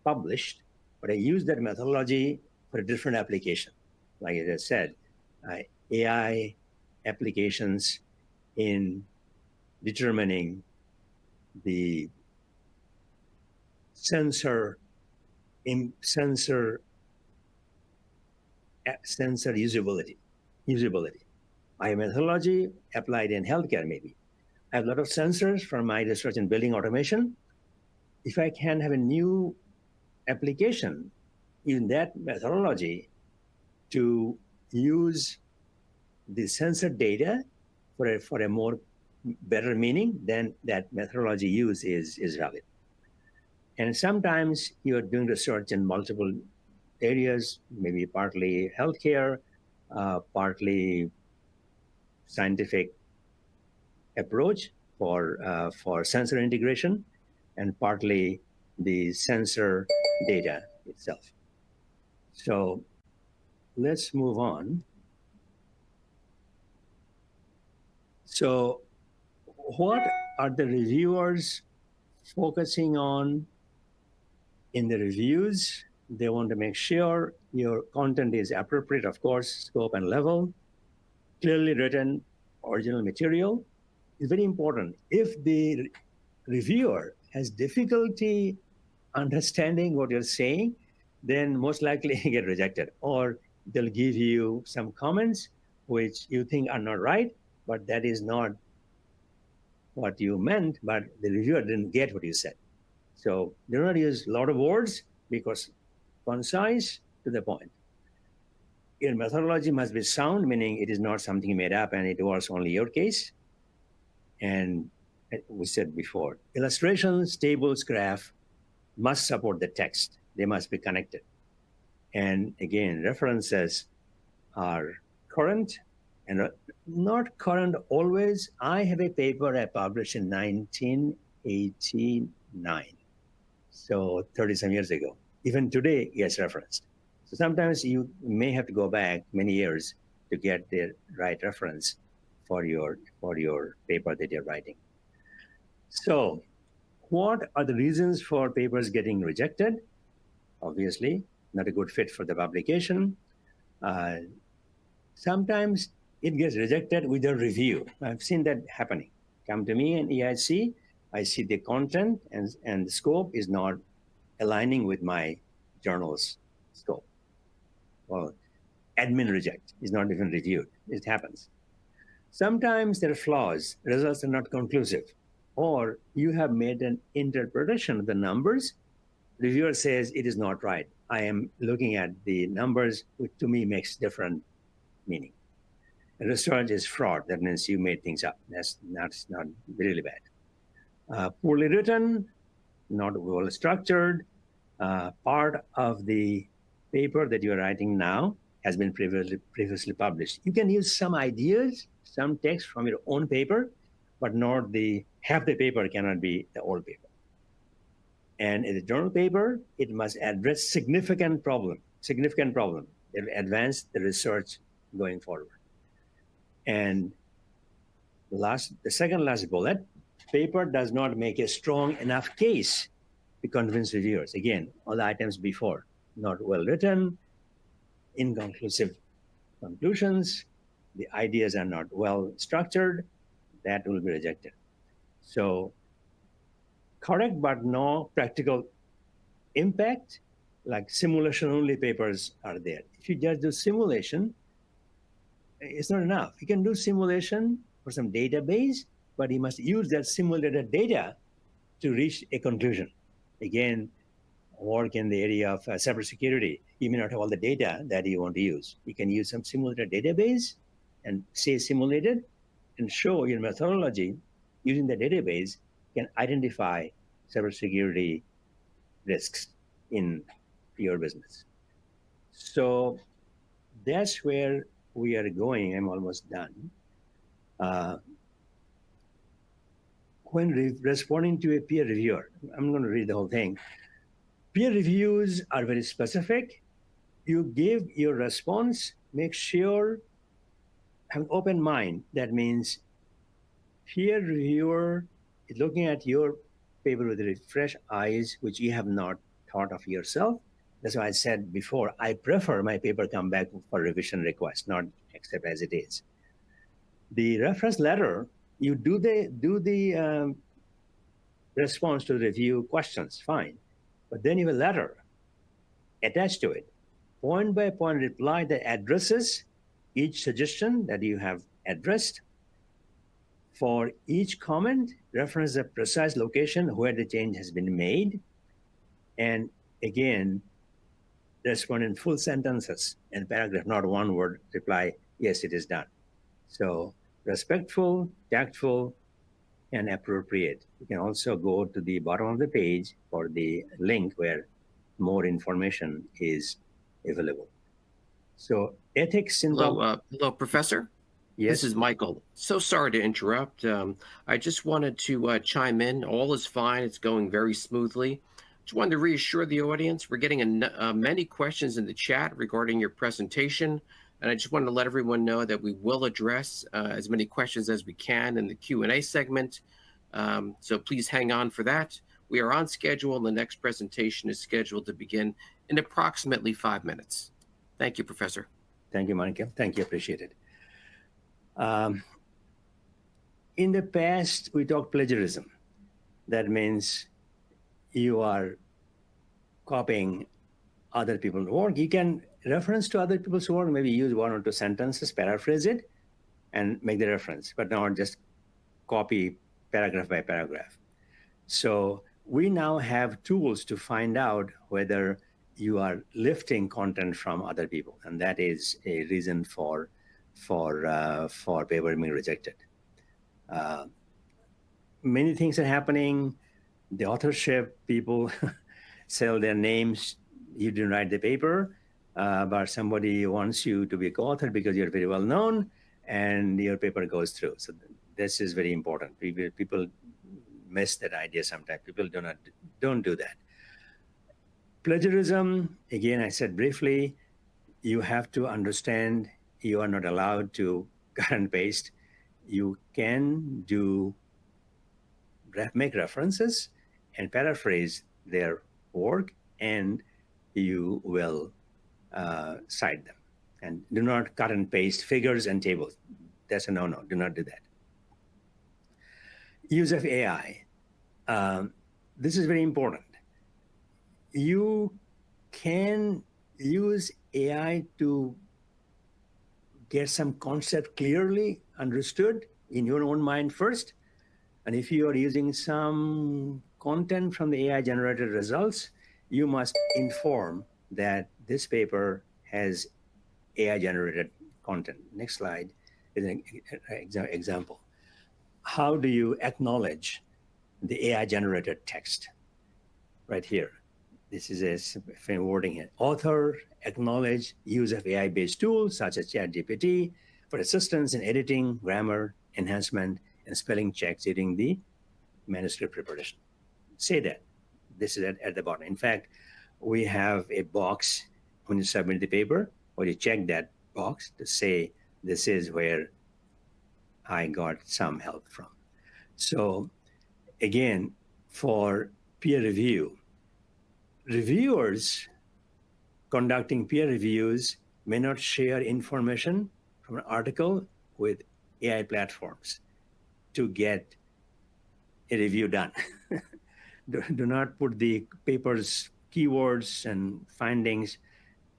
B: published, but I use that methodology for a different application. Like I said, AI applications in determining the sensor usability. I have methodology applied in healthcare maybe. I have a lot of sensors from my research in building automation. If I can have a new application in that methodology to use the sensor data for a more better meaning, then that methodology use is valid. And sometimes you're doing research in multiple areas, maybe partly healthcare, partly scientific approach for sensor integration, and partly the sensor data itself. So let's move on. So what are the reviewers focusing on in the reviews? They want to make sure your content is appropriate, of course, scope and level, clearly written, original material is very important. If the reviewer has difficulty understanding what you're saying, then most likely you get rejected, or they'll give you some comments which you think are not right, but that is not what you meant, but the reviewer didn't get what you said. So do not use a lot of words, because concise, to the point. Your methodology must be sound, meaning it is not something made up and it was only your case. And we said before, illustrations, tables, graph must support the text. They must be connected. And again, references are current and not current always. I have a paper I published in 1989, so 30-some years ago. Even today, it gets referenced. So sometimes you may have to go back many years to get the right reference for your paper that you're writing. So what are the reasons for papers getting rejected? Obviously, not a good fit for the publication. Sometimes it gets rejected with a review. I've seen that happening. Come to me in EIC, I see the content and the scope is not aligning with my journal's scope. Well, admin reject is not even reviewed. It happens. Sometimes there are flaws, results are not conclusive, or you have made an interpretation of the numbers. Reviewer says it is not right. I am looking at the numbers, which to me makes different meaning. And research is fraud. That means you made things up. That's not really bad. Poorly written, not well structured. Part of the paper that you're writing now has been previously published. You can use some ideas, some text from your own paper, but not half the paper cannot be the old paper. And in the journal paper, it must address significant problem. It will advance the research going forward. And the second last bullet, paper does not make a strong enough case to convince reviewers. Again, all the items before, not well written, inconclusive conclusions, the ideas are not well structured, that will be rejected. So correct but no practical impact, like simulation only papers are there. If you just do simulation, it's not enough. You can do simulation for some database, but you must use that simulated data to reach a conclusion. Again, work in the area of cybersecurity, you may not have all the data that you want to use. You can use some simulated database and say simulated and show your methodology using the database can identify cybersecurity risks in your business. So that's where we are going. I'm almost done. When responding to a peer reviewer, I'm going to read the whole thing. Peer reviews are very specific. You give your response, make sure, have an open mind. That means peer reviewer is looking at your paper with fresh eyes, which you have not thought of yourself. That's why I said before, I prefer my paper come back for revision request, not accept as it is. The reference letter, you do the response to the review questions, fine. But then you have a letter attached to it, point by point reply that addresses each suggestion that you have addressed. For each comment, reference the precise location where the change has been made. And again, respond in full sentences and paragraph, not one word reply, yes, it is done. So respectful, tactful, and appropriate. You can also go to the bottom of the page for the link where more information is available. So ethics in
A: Hello, Professor. This
B: Yes.
A: is Michael. So sorry to interrupt. I just wanted to chime in. All is fine. It's going very smoothly. Just wanted to reassure the audience. We're getting many questions in the chat regarding your presentation, and I just wanted to let everyone know that we will address as many questions as we can in the Q&A segment. So please hang on for that. We are on schedule, and the next presentation is scheduled to begin in approximately 5 minutes. Thank you, Professor.
B: Thank you, Monica. Thank you. Appreciate it. In the past, we talked plagiarism. That means you are copying other people's work. You can reference to other people's work, maybe use one or two sentences, paraphrase it, and make the reference, but not just copy paragraph by paragraph. So we now have tools to find out whether you are lifting content from other people, and that is a reason for paper being rejected. Many things are happening. The authorship people sell their names. You didn't write the paper, but somebody wants you to be a co-author because you're very well known, and your paper goes through. So this is very important. People miss that idea sometimes. People don't do that. Plagiarism, again, I said briefly, you have to understand you are not allowed to cut and paste. You can make references and paraphrase their work, and you will cite them. And do not cut and paste figures and tables. That's a no-no. Do not do that. Use of AI. This is very important. You can use AI to get some concept clearly understood in your own mind first. And if you are using some content from the AI generated results, you must inform that this paper has AI generated content. Next slide is an example. How do you acknowledge the AI generated text? Right here. This is a wording here. Author acknowledge use of AI-based tools such as ChatGPT for assistance in editing, grammar enhancement, and spelling checks during the manuscript preparation. Say that. This is at the bottom. In fact, we have a box when you submit the paper, where you check that box to say, this is where I got some help from. So again, for peer review, reviewers conducting peer reviews may not share information from an article with AI platforms to get a review done. Do not put the paper's keywords and findings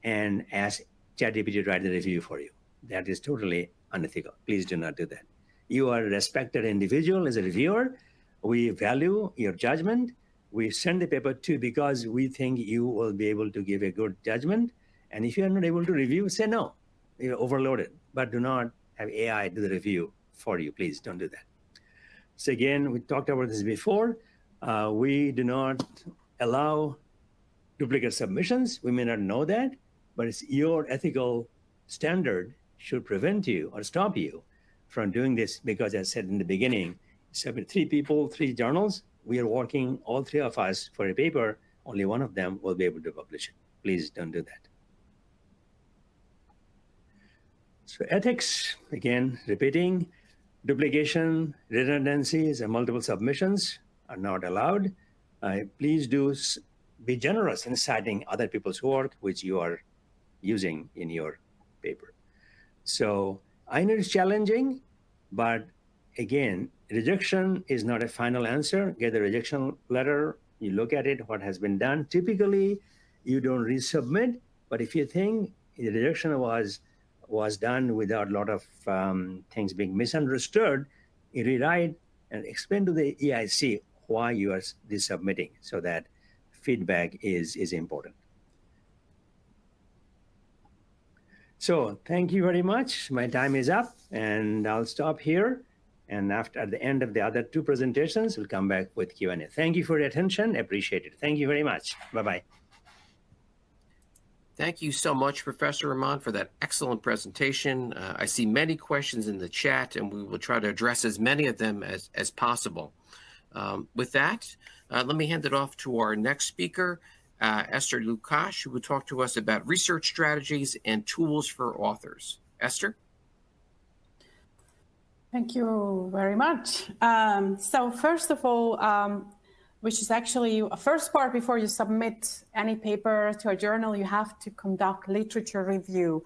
B: and ask ChatGPT to write the review for you. That is totally unethical. Please do not do that. You are a respected individual as a reviewer. We value your judgment. We send the paper to you because we think you will be able to give a good judgment. And if you are not able to review, say no. You're overloaded. But do not have AI do the review for you. Please don't do that. So again, we talked about this before. We do not allow duplicate submissions. We may not know that, but it's your ethical standard should prevent you or stop you from doing this, because as I said in the beginning, 3 people, 3 journals, we are working, all 3 of us, for a paper. Only one of them will be able to publish it. Please don't do that. So ethics, again, repeating, duplication, redundancies, and multiple submissions are not allowed. Please do be generous in citing other people's work, which you are using in your paper. So I know it's challenging, but again, rejection is not a final answer. Get the rejection letter, you look at it, what has been done. Typically, you don't resubmit, but if you think the rejection was done without a lot of things being misunderstood, you rewrite and explain to the EIC why you are resubmitting, so that feedback is important. So thank you very much. My time is up, and I'll stop here. And at the end of the other 2 presentations, we'll come back with Q&A. Thank you for your attention. Appreciate it. Thank you very much. Bye-bye.
A: Thank you so much, Professor Rahman, for that excellent presentation. I see many questions in the chat, and we will try to address as many of them as possible. With that, let me hand it off to our next speaker, Esther Lukash, who will talk to us about research strategies and tools for authors. Esther?
C: Thank you very much. So first of all, which is actually a first part before you submit any paper to a journal, you have to conduct literature review.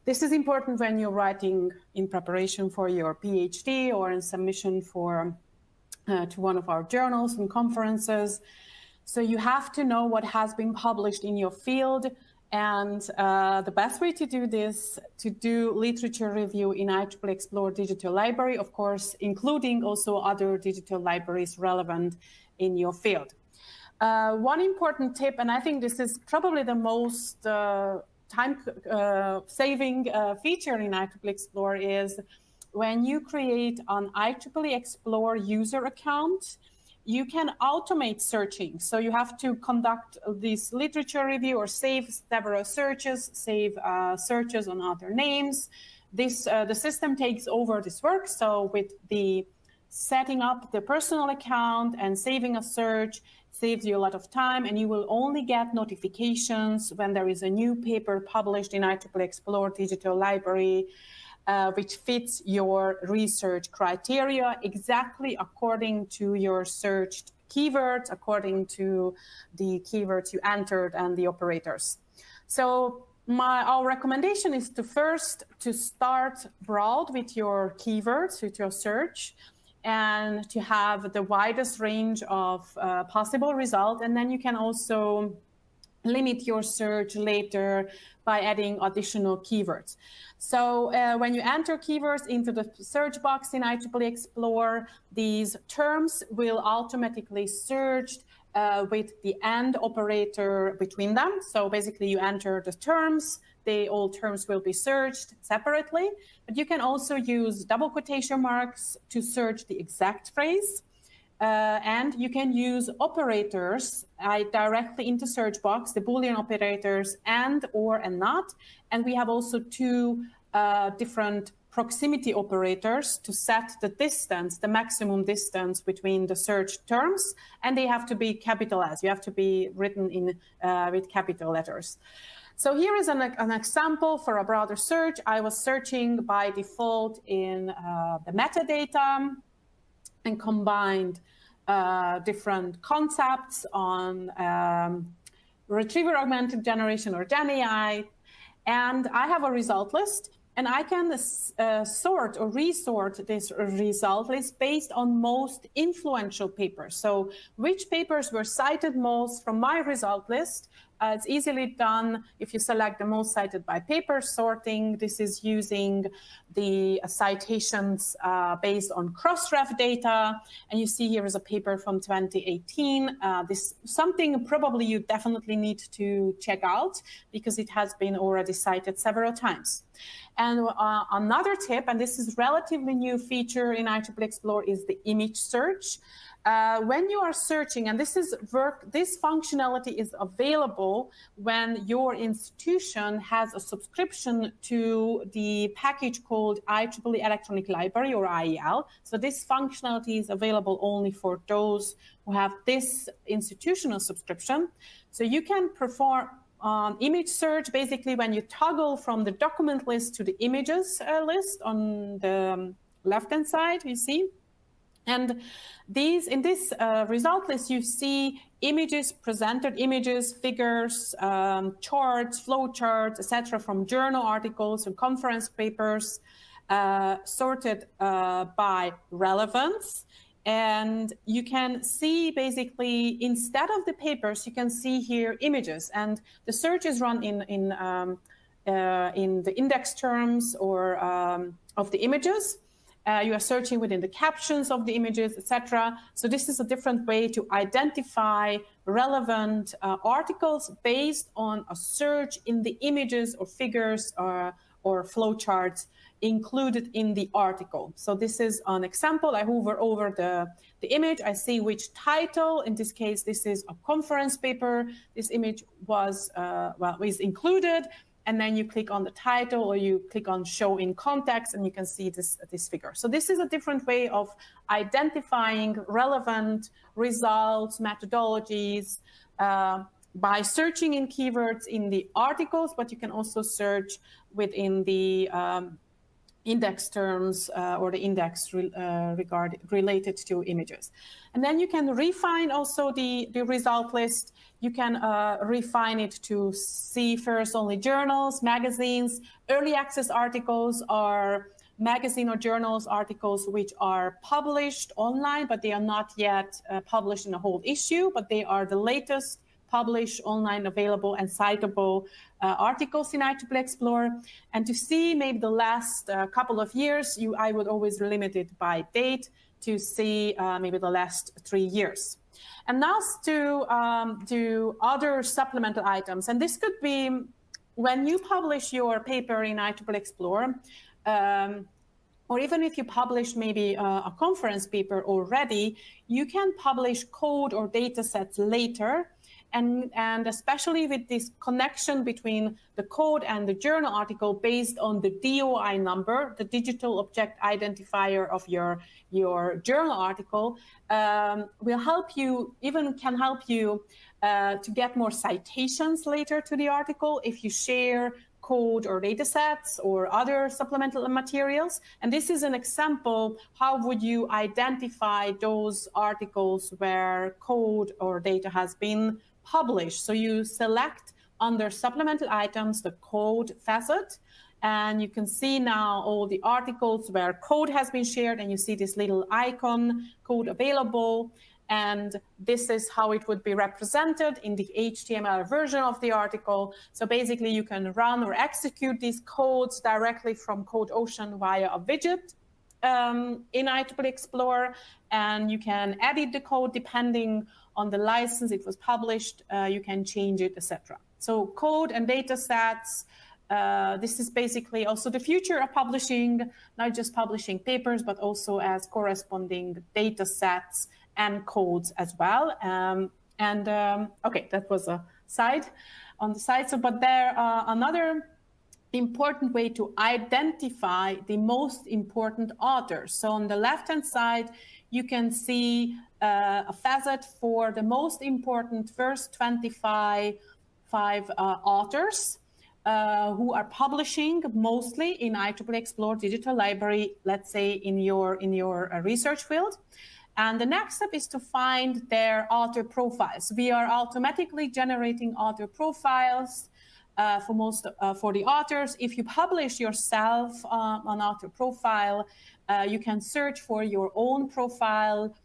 C: This is important when you're writing in preparation for your PhD or in submission for to one of our journals and conferences. So you have to know what has been published in your field. And the best way to do this, to do literature review in IEEE Explore Digital Library, of course, including also other digital libraries relevant in your field. One important tip, and I think this is probably the most time-saving feature in IEEE Explore, is when you create an IEEE Explore user account, you can automate searching. So you have to conduct this literature review or save several searches, save searches on other names. The system takes over this work. So with the setting up the personal account and saving a search saves you a lot of time, and you will only get notifications when there is a new paper published in IEEE Explore Digital Library, which fits your research criteria exactly according to your searched keywords, according to the keywords you entered and the operators. So our recommendation is to first start broad with your keywords, with your search, and to have the widest range of possible results. And then you can also limit your search later by adding additional keywords. So when you enter keywords into the search box in IEEE Explore, these terms will automatically search with the AND operator between them. So basically you enter the terms, all terms will be searched separately, but you can also use double quotation marks to search the exact phrase. And you can use operators directly into search box, the Boolean operators and, or, and not. And we have also two different proximity operators to set the distance, the maximum distance between the search terms, and they have to be capitalized. You have to be written in with capital letters. So here is an example for a broader search. I was searching by default in the metadata and combined different concepts on retriever augmented generation or GenAI. And I have a result list, and I can sort or resort this result list based on most influential papers. So which papers were cited most from my result list? It's easily done if you select the most cited by paper sorting. This is using the citations based on Crossref data. And you see here is a paper from 2018. This something probably you definitely need to check out because it has been already cited several times. And another tip, and this is relatively new feature in IEEE Explore, is the image search. When you are searching, and this functionality is available when your institution has a subscription to the package called IEEE Electronic Library or IEL. So this functionality is available only for those who have this institutional subscription. So you can perform image search basically when you toggle from the document list to the images list on the left-hand side, you see. And in this result list, you see images, presented images, figures, charts, flow charts, etc., from journal articles and conference papers, sorted by relevance. And you can see basically, instead of the papers, you can see here images. And the search is run in the index terms or of the images. You are searching within the captions of the images, etc. So this is a different way to identify relevant articles based on a search in the images or figures or flowcharts included in the article. So this is an example. I hover over the image. I see which title. In this case, this is a conference paper. This image was is included. And then you click on the title, or you click on show in context, and you can see this figure. So this is a different way of identifying relevant results, methodologies, by searching in keywords in the articles, but you can also search within the index terms or the index related to images. And then you can refine also the result list. You can refine it to see first only journals, magazines. Early access articles are magazine or journals articles which are published online, but they are not yet published in a whole issue, but they are the latest published online available and citable articles in IEEE Explore. And to see maybe the last couple of years, I would always limit it by date to see maybe the last 3 years. And now to other supplemental items. And this could be when you publish your paper in IEEE Explore, or even if you publish maybe a conference paper already, you can publish code or data sets later. And especially with this connection between the code and the journal article based on the DOI number, the digital object identifier of your journal article, will help you, can help you to get more citations later to the article if you share code or data sets or other supplemental materials. And this is an example, how would you identify those articles where code or data has been published. So you select under supplemental items the code facet, and you can see now all the articles where code has been shared, and you see this little icon, code available, and this is how it would be represented in the HTML version of the article. So basically you can run or execute these codes directly from CodeOcean via a widget in IEEE Explore, and you can edit the code depending on the license it was published, you can change it, etc. So code and data sets, this is basically also the future of publishing, not just publishing papers, but also as corresponding data sets and codes as well. Okay, that was a side on the side. So, but there another important way to identify the most important authors. So on the left-hand side, you can see a facet for the most important first 25 authors who are publishing mostly in IEEE Explore Digital Library, let's say in your research field. And the next step is to find their author profiles. We are automatically generating author profiles for the authors. If you publish yourself an author profile, you can search for your own profile,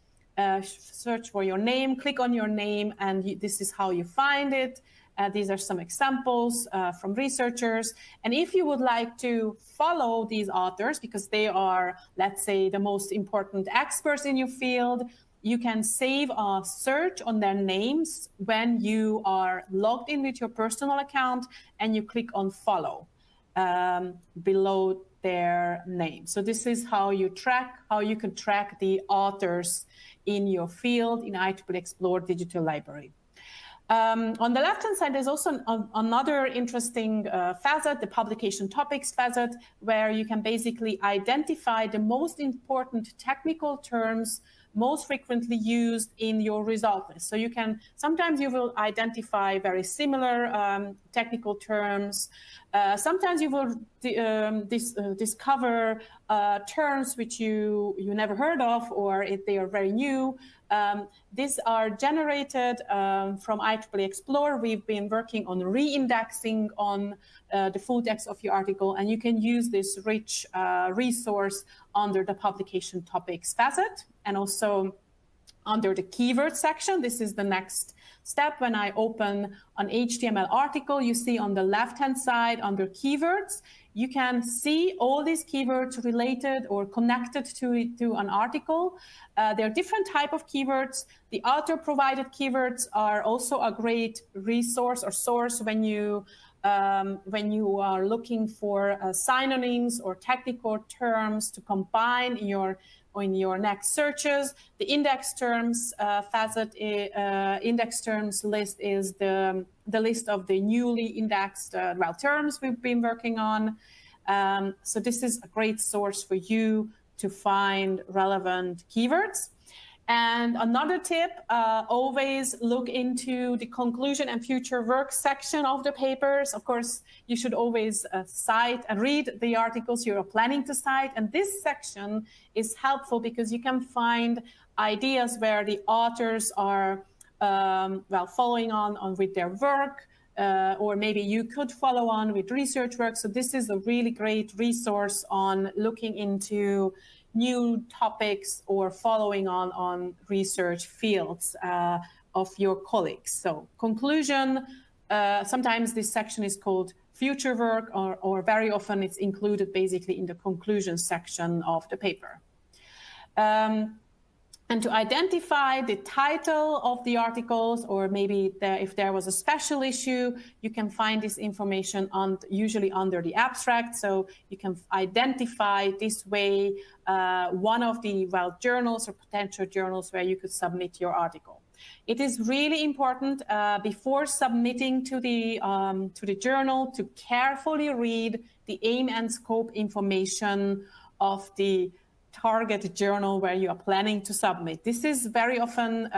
C: search for your name, click on your name, and this is how you find it. These are some examples from researchers. And if you would like to follow these authors, because they are, let's say, the most important experts in your field, you can save a search on their names when you are logged in with your personal account, and you click on follow below their name. So this is how you can track the authors in your field in IEEE Explore Digital Library. On the left-hand side, there's also another interesting facet, the publication topics facet, where you can basically identify the most important technical terms most frequently used in your result list. So you can, sometimes you will identify very similar technical terms. Sometimes you will discover terms which you never heard of, or if they are very new. These are generated from IEEE Explore. We've been working on re-indexing on the full text of your article, and you can use this rich resource under the publication topics facet, and also under the keyword section. This is the next step. When I open an HTML article, you see on the left-hand side under keywords, you can see all these keywords related or connected to an article. There are different type of keywords. The author-provided keywords are also a great resource or source when you when you are looking for synonyms or technical terms to combine in your next searches. The index terms facet, index terms list is the list of the newly indexed terms we've been working on. So this is a great source for you to find relevant keywords. And another tip, always look into the conclusion and future work section of the papers. Of course, you should always cite and read the articles you are planning to cite. And this section is helpful because you can find ideas where the authors are following on with their work, or maybe you could follow on with research work. So this is a really great resource on looking into new topics or following on research fields of your colleagues. So conclusion, sometimes this section is called future work, or very often it's included basically in the conclusion section of the paper. And to identify the title of the articles, or maybe if there was a special issue, you can find this information usually under the abstract. So you can identify this way one of the journals or potential journals where you could submit your article. It is really important before submitting to the journal to carefully read the aim and scope information of the target journal where you are planning to submit. This is very often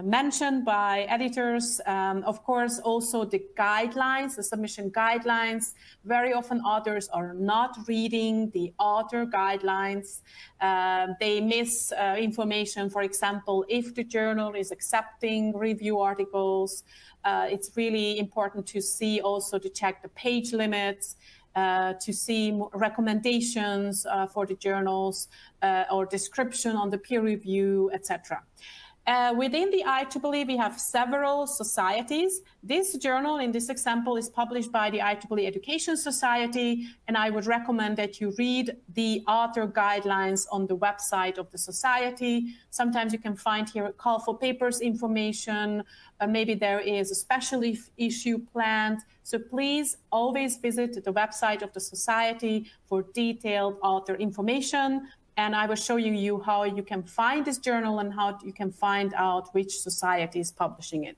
C: mentioned by editors. Of course, also the guidelines, the submission guidelines. Very often authors are not reading the author guidelines. They miss information, for example, if the journal is accepting review articles. It's really important to see also to check the page limits, to see recommendations for the journals or description on the peer review, etc. Within the IEEE, we have several societies. This journal in this example is published by the IEEE Education Society, and I would recommend that you read the author guidelines on the website of the society. Sometimes you can find here call for papers information, maybe there is a special issue planned. So please always visit the website of the society for detailed author information. And I will show you how you can find this journal and how you can find out which society is publishing it.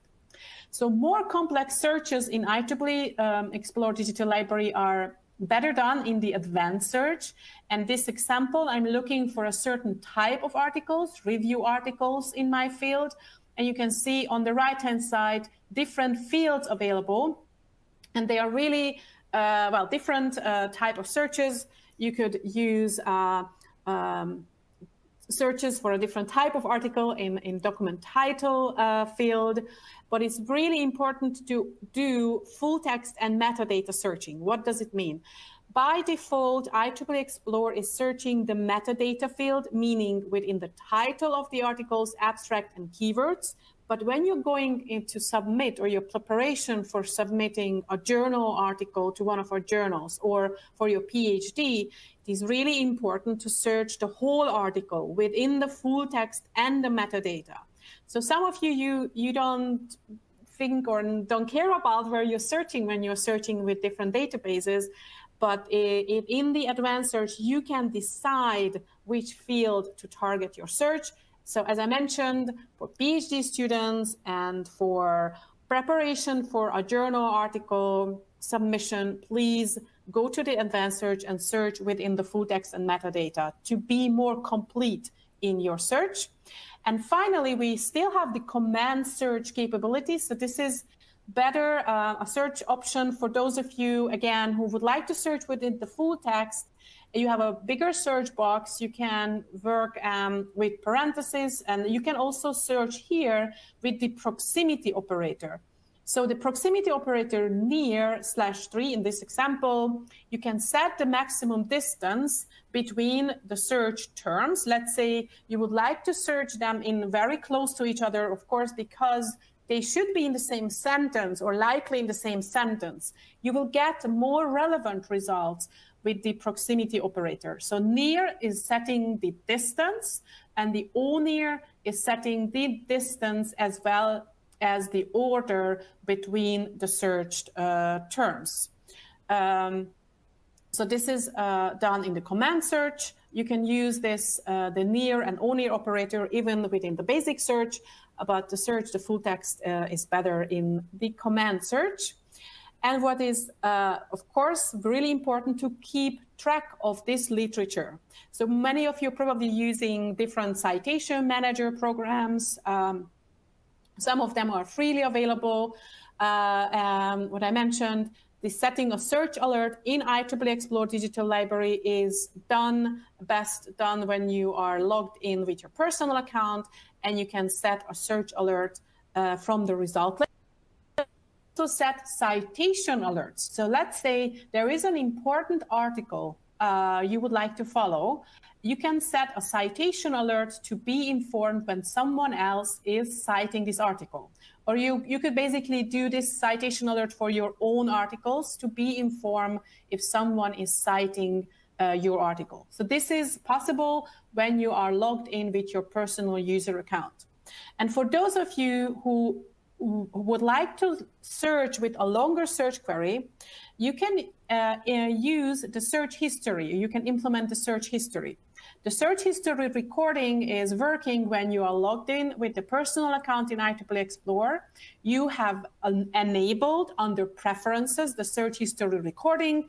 C: So more complex searches in IEEE Explore Digital Library are better done in the advanced search. And this example, I'm looking for a certain type of articles, review articles in my field. And you can see on the right-hand side, different fields available. And they are really, different type of searches. You could use searches for a different type of article in document title field, but it's really important to do full text and metadata searching. What does it mean? By default, IEEE Explore is searching the metadata field, meaning within the title of the articles, abstract and keywords. But when you're going in to submit, or your preparation for submitting a journal article to one of our journals, or for your PhD, it is really important to search the whole article within the full text and the metadata. So some of you don't think or don't care about where you're searching when you're searching with different databases, but in the advanced search, you can decide which field to target your search. So as I mentioned, for PhD students and for preparation for a journal article submission, please go to the advanced search and search within the full text and metadata to be more complete in your search. And finally, we still have the command search capability. So this is better a search option for those of you, again, who would like to search within the full text. You have a bigger search box. You can work with parentheses, and you can also search here with the proximity operator. So the proximity operator near /3 in this example, you can set the maximum distance between the search terms. Let's say you would like to search them in very close to each other, of course, because they should be in the same sentence or likely in the same sentence. You will get more relevant results with the proximity operator. So near is setting the distance, and the O near is setting the distance as well as the order between the searched terms. So this is done in the command search. You can use this, the near and o-near operator, even within the basic search, but the search, the full text is better in the command search. And what is, of course, really important to keep track of this literature. So many of you are probably using different citation manager programs. Some of them are freely available. What I mentioned, the setting a search alert in IEEE Explore Digital Library is best done when you are logged in with your personal account, and you can set a search alert from the result list. To set citation alerts. So let's say there is an important article you would like to follow. You can set a citation alert to be informed when someone else is citing this article. Or you could basically do this citation alert for your own articles to be informed if someone is citing your article. So this is possible when you are logged in with your personal user account. And for those of you who would like to search with a longer search query, you can use the search history. You can implement the search history. The search history recording is working when you are logged in with the personal account in IEEE Explore. You have enabled under preferences the search history recording,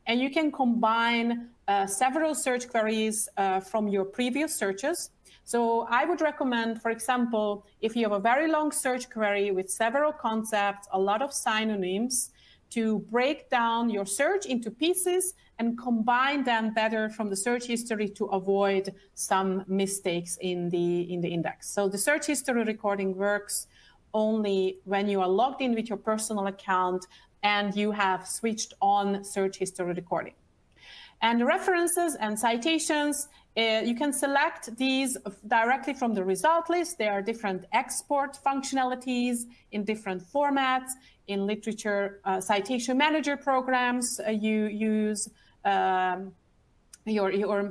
C: and you can combine several search queries from your previous searches. So I would recommend, for example, if you have a very long search query with several concepts, a lot of synonyms, to break down your search into pieces and combine them better from the search history to avoid some mistakes in the index. So the search history recording works only when you are logged in with your personal account and you have switched on search history recording. And references and citations, you can select these directly from the result list. There are different export functionalities in different formats. In literature citation manager programs, you use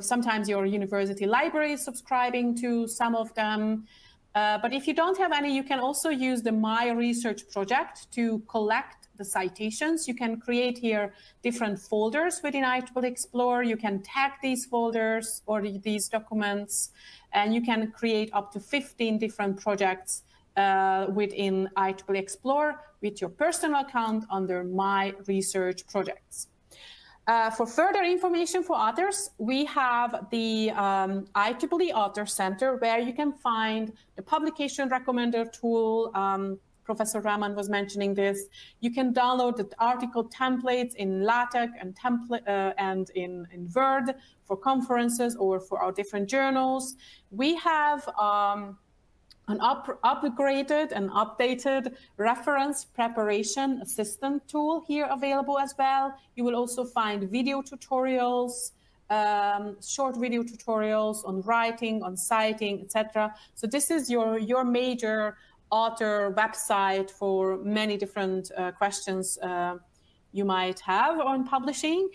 C: sometimes your university library is subscribing to some of them. But if you don't have any, you can also use the My Research project to collect the citations. You can create here different folders within IEEE Explore. You can tag these folders or these documents, and you can create up to 15 different projects within IEEE Explore with your personal account under My Research Projects. For further information for authors, we have the IEEE Author Center, where you can find the publication recommender tool. Professor Rahman was mentioning this. You can download the article templates in LaTeX and in Word for conferences or for our different journals. We have an upgraded and updated reference preparation assistant tool here available as well. You will also find video tutorials, short video tutorials on writing, on citing, etc. So this is your major author website for many different questions you might have on publishing.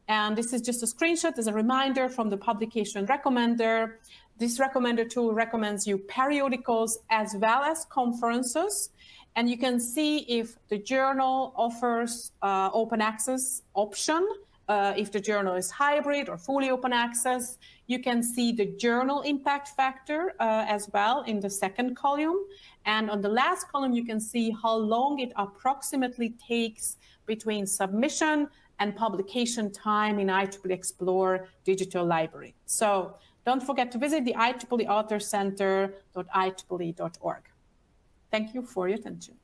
C: And this is just a screenshot as a reminder from the publication recommender. This recommender tool recommends you periodicals as well as conferences. And you can see if the journal offers open access option, if the journal is hybrid or fully open access. You can see the journal impact factor as well in the second column. And on the last column, you can see how long it approximately takes between submission and publication time in IEEE Explore Digital Library. So don't forget to visit the IEEE Author Center.ieee.org. Thank you for your attention.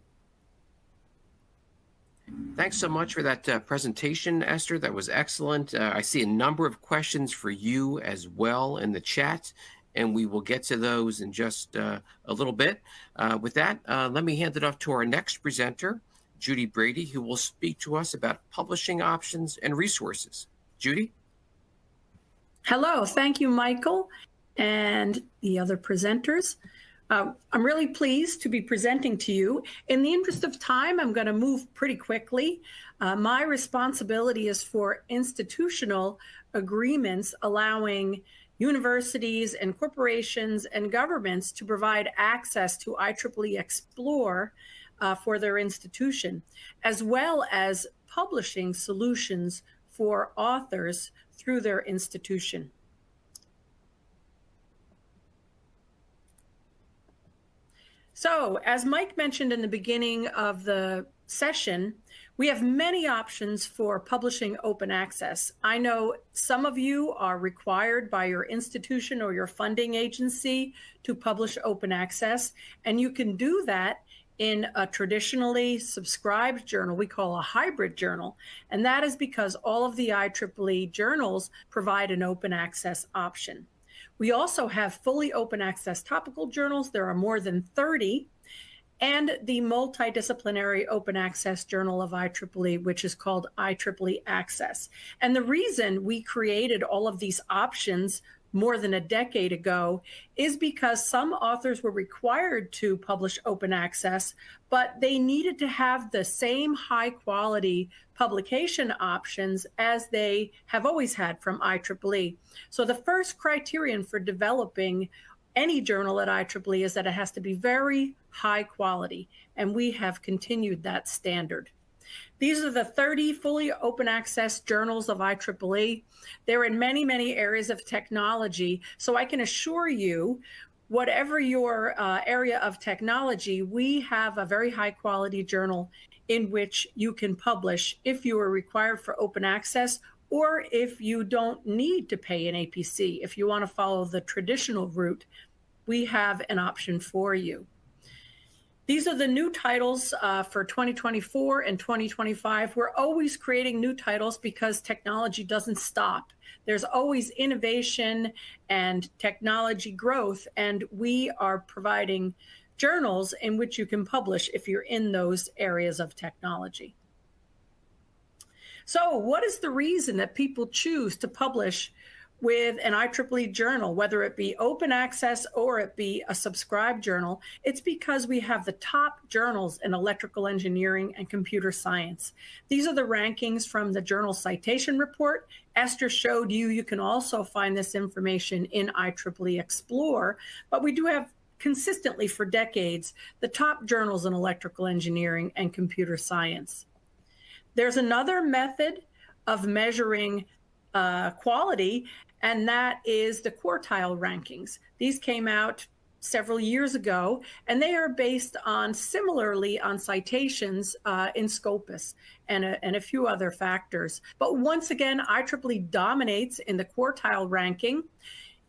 A: Thanks so much for that presentation, Esther. That was excellent. I see a number of questions for you as well in the chat, and we will get to those in just a little bit. With that, let me hand it off to our next presenter, Judy Brady, who will speak to us about publishing options and resources. Judy?
D: Hello, thank you, Michael, and the other presenters. I'm really pleased to be presenting to you. In the interest of time, I'm going to move pretty quickly. My responsibility is for institutional agreements allowing universities and corporations and governments to provide access to IEEE Explore for their institution, as well as publishing solutions for authors through their institution. So, as Mike mentioned in the beginning of the session, we have many options for publishing open access. I know some of you are required by your institution or your funding agency to publish open access, and you can do that in a traditionally subscribed journal we call a hybrid journal, and that is because all of the IEEE journals provide an open access option. We also have fully open access topical journals. There are more than 30, and the multidisciplinary open access journal of IEEE, which is called IEEE Access. And the reason we created all of these options more than a decade ago is because some authors were required to publish open access, but they needed to have the same high quality publication options as they have always had from IEEE. So the first criterion for developing any journal at IEEE is that it has to be very high quality, and we have continued that standard. These are the 30 fully open access journals of IEEE. They're in many, many areas of technology. So I can assure you, whatever your area of technology, we have a very high quality journal in which you can publish if you are required for open access, or if you don't need to pay an APC. If you want to follow the traditional route, we have an option for you. These are the new titles for 2024 and 2025. We're always creating new titles because technology doesn't stop. There's always innovation and technology growth, and we are providing journals in which you can publish if you're in those areas of technology. So what is the reason that people choose to publish with an IEEE journal, whether it be open access or it be a subscribed journal? It's because we have the top journals in electrical engineering and computer science. These are the rankings from the Journal Citation Report. Esther showed you, you can also find this information in IEEE Explore, but we do have consistently for decades the top journals in electrical engineering and computer science. There's another method of measuring quality, and that is the quartile rankings. These came out several years ago, and they are based on similarly on citations in Scopus and a few other factors. But once again, IEEE dominates in the quartile ranking.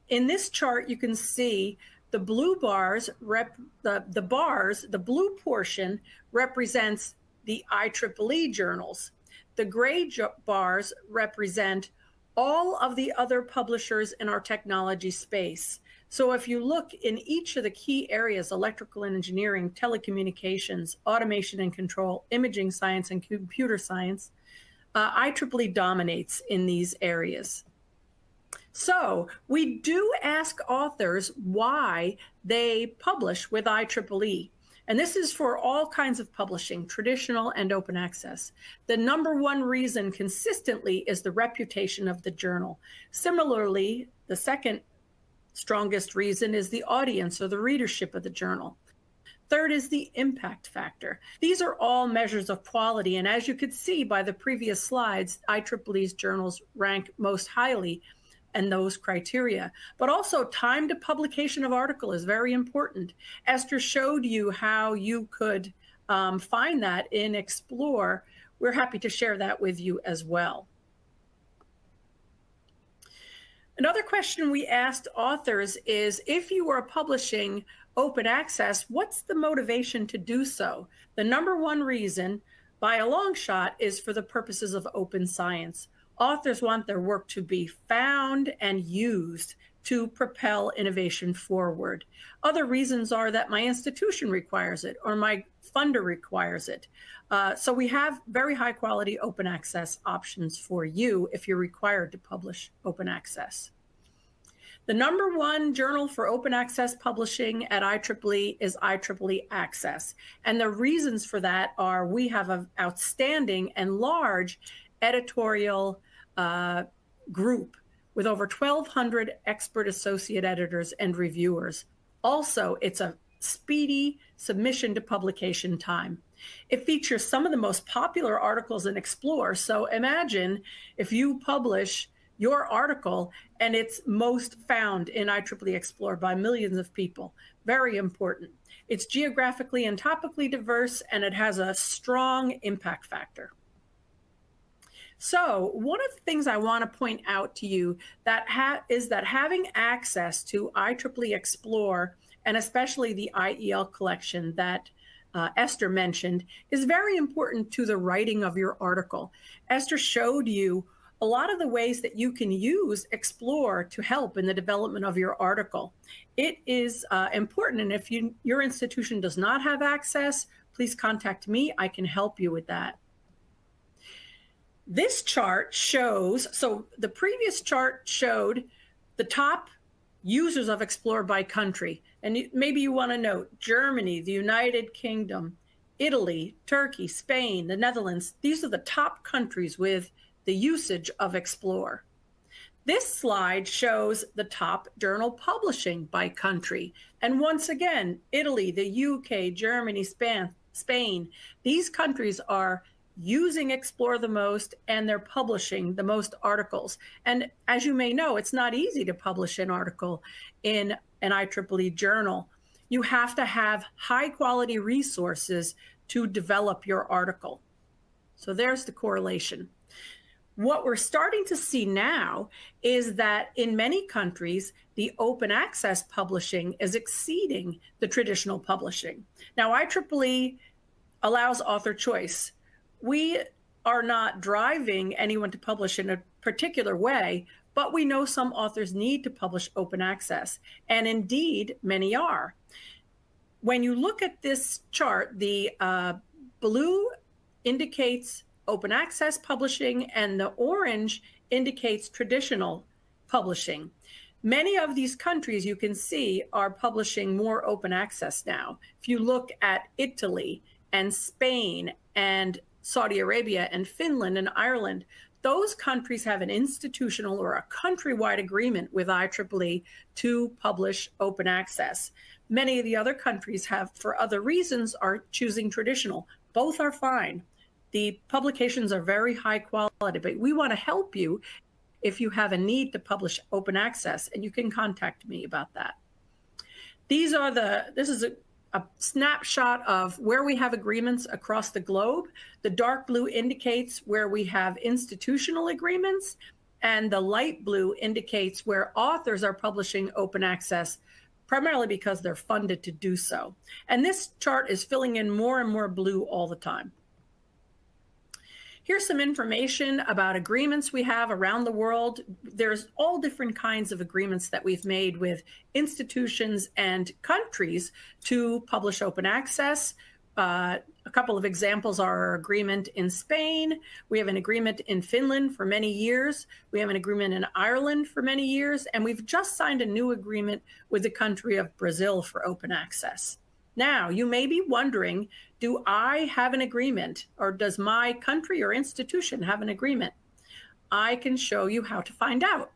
D: In this chart, you can see the blue bars, the blue portion represents the IEEE journals. The gray bars represent all of the other publishers in our technology space. So if you look in each of the key areas, electrical and engineering, telecommunications, automation and control, imaging science, and computer science, IEEE dominates in these areas. So we do ask authors why they publish with IEEE. And this is for all kinds of publishing, traditional and open access. The number one reason consistently is the reputation of the journal. Similarly, the second strongest reason is the audience or the readership of the journal. Third is the impact factor. These are all measures of quality. And as you could see by the previous slides, IEEE's journals rank most highly and those criteria. But also time to publication of article is very important. Esther showed you how you could find that in Explore. We're happy to share that with you as well. Another question we asked authors is, if you are publishing open access, what's the motivation to do so? The number one reason, by a long shot, is for the purposes of open science. Authors want their work to be found and used to propel innovation forward. Other reasons are that my institution requires it or my funder requires it. So we have very high quality open access options for you if you're required to publish open access. The number one journal for open access publishing at IEEE is IEEE Access. And the reasons for that are we have an outstanding and large editorial group with over 1,200 expert associate editors and reviewers. Also, it's a speedy submission to publication time. It features some of the most popular articles in Explore. So imagine if you publish your article and it's most found in IEEE Explore by millions of people. Very important. It's geographically and topically diverse, and it has a strong impact factor. So one of the things I want to point out to you is that having access to IEEE Explore, and especially the IEL collection that Esther mentioned, is very important to the writing of your article. Esther showed you a lot of the ways that you can use Explore to help in the development of your article. It is important, and if your institution does not have access, please contact me. I can help you with that. This chart shows, so the previous chart showed the top users of Explore by country. And maybe you want to note Germany, the United Kingdom, Italy, Turkey, Spain, the Netherlands. These are the top countries with the usage of Explore. This slide shows the top journal publishing by country. And once again, Italy, the UK, Germany, Spain, these countries are using Explore the most, and they're publishing the most articles. And as you may know, it's not easy to publish an article in an IEEE journal. You have to have high quality resources to develop your article. So there's the correlation. What we're starting to see now is that in many countries, the open access publishing is exceeding the traditional publishing. Now, IEEE allows author choice. We are not driving anyone to publish in a particular way, but we know some authors need to publish open access, and indeed, many are. When you look at this chart, the blue indicates open access publishing, and the orange indicates traditional publishing. Many of these countries, you can see, are publishing more open access now. If you look at Italy and Spain and Saudi Arabia and Finland and Ireland, those countries have an institutional or a countrywide agreement with IEEE to publish open access. Many of the other countries have, for other reasons, are choosing traditional. Both are fine. The publications are very high quality, but we want to help you if you have a need to publish open access, and you can contact me about that. This is a snapshot of where we have agreements across the globe. The dark blue indicates where we have institutional agreements, and the light blue indicates where authors are publishing open access, primarily because they're funded to do so. And this chart is filling in more and more blue all the time. Here's some information about agreements we have around the world. There's all different kinds of agreements that we've made with institutions and countries to publish open access. A couple of examples are our agreement in Spain. We have an agreement in Finland for many years. We have an agreement in Ireland for many years. And we've just signed a new agreement with the country of Brazil for open access. Now, you may be wondering, do I have an agreement, or does my country or institution have an agreement? I can show you how to find out.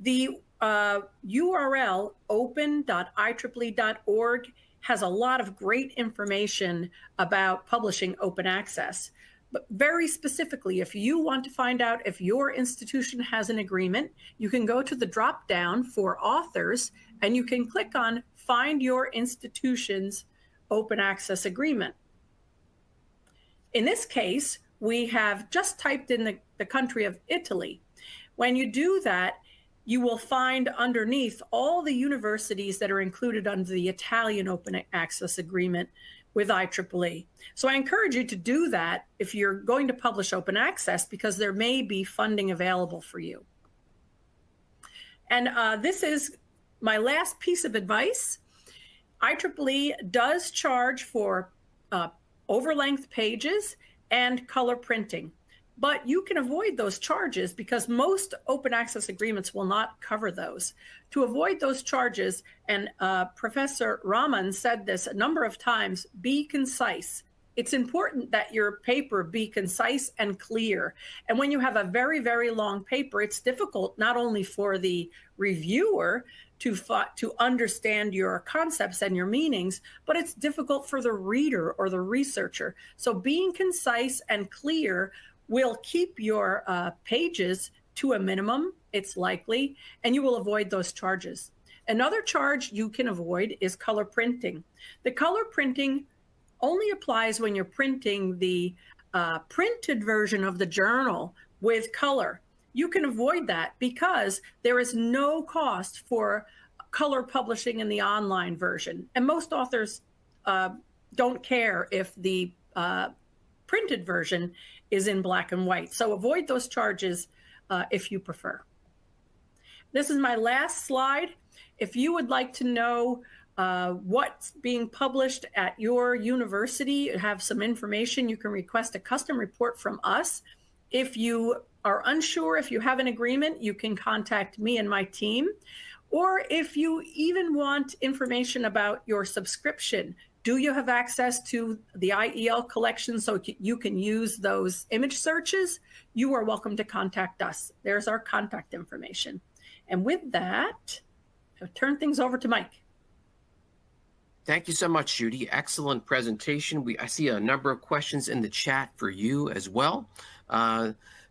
D: The URL open.ieee.org has a lot of great information about publishing open access. But very specifically, if you want to find out if your institution has an agreement, you can go to the drop down for authors, and you can click on Find Your Institution's Open Access Agreement. In this case, we have just typed in the country of Italy. When you do that, you will find underneath all the universities that are included under the Italian Open Access Agreement with IEEE. So I encourage you to do that if you're going to publish open access, because there may be funding available for you. And this is my last piece of advice. IEEE does charge for overlength pages and color printing, but you can avoid those charges because most open access agreements will not cover those. To avoid those charges, and Professor Raman said this a number of times, be concise. it's important that your paper be concise and clear. And when you have a very, very long paper, it's difficult not only for the reviewer to understand your concepts and your meanings, but it's difficult for the reader or the researcher. So being concise and clear will keep your pages to a minimum, it's likely, and you will avoid those charges. Another charge you can avoid is color printing. The color printing only applies when you're printing the printed version of the journal with color. You can avoid that because there is no cost for color publishing in the online version. And most authors don't care if the printed version is in black and white. So avoid those charges if you prefer. This is my last slide. If you would like to know what's being published at your university, have some information, you can request a custom report from us. If you are unsure if you have an agreement, you can contact me and my team. Or if you even want information about your subscription, do you have access to the IEL collection so you can use those image searches? You are welcome to contact us. There's our contact information. And with that, I'll turn things over to Mike.
A: Thank you so much, Judy. Excellent presentation. I see a number of questions in the chat for you as well.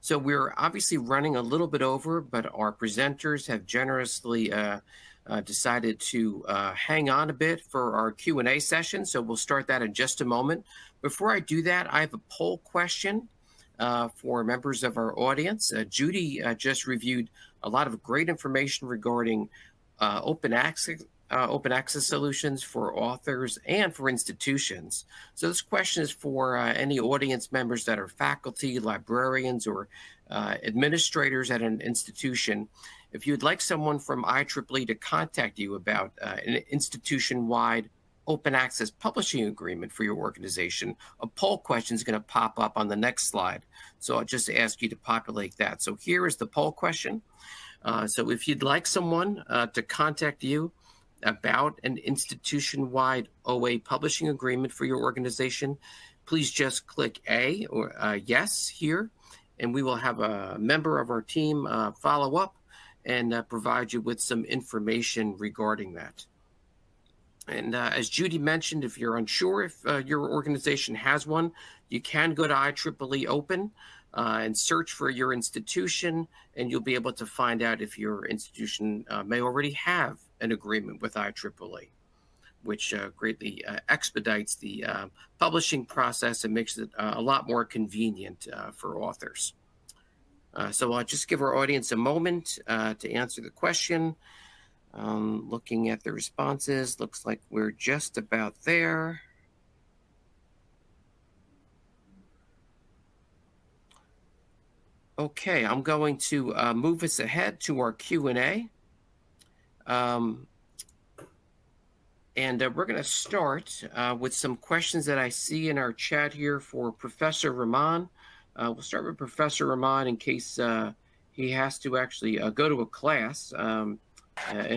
A: So we're obviously running a little bit over, but our presenters have generously decided to hang on a bit for our Q&A session. So we'll start that in just a moment. Before I do that, I have a poll question for members of our audience. Judy just reviewed a lot of great information regarding open access solutions for authors and for institutions. So this question is for any audience members that are faculty, librarians, or administrators at an institution. If you'd like someone from IEEE to contact you about an institution-wide open access publishing agreement for your organization, a poll question is going to pop up on the next slide. So I'll just ask you to populate that. So here is the poll question. So if you'd like someone to contact you about an institution-wide OA publishing agreement for your organization, please just click A or yes here, and we will have a member of our team follow up and provide you with some information regarding that. And as Judy mentioned, if you're unsure if your organization has one, you can go to IEEE Open and search for your institution, and you'll be able to find out if your institution may already have an agreement with IEEE, which greatly expedites the publishing process and makes it a lot more convenient for authors. So I'll just give our audience a moment to answer the question. Looking at the responses, looks like we're just about there. Okay, I'm going to move us ahead to our Q&A. And we're going to start with some questions that I see in our chat here for Professor Rahman. We'll start with Professor Rahman in case he has to actually go to a class in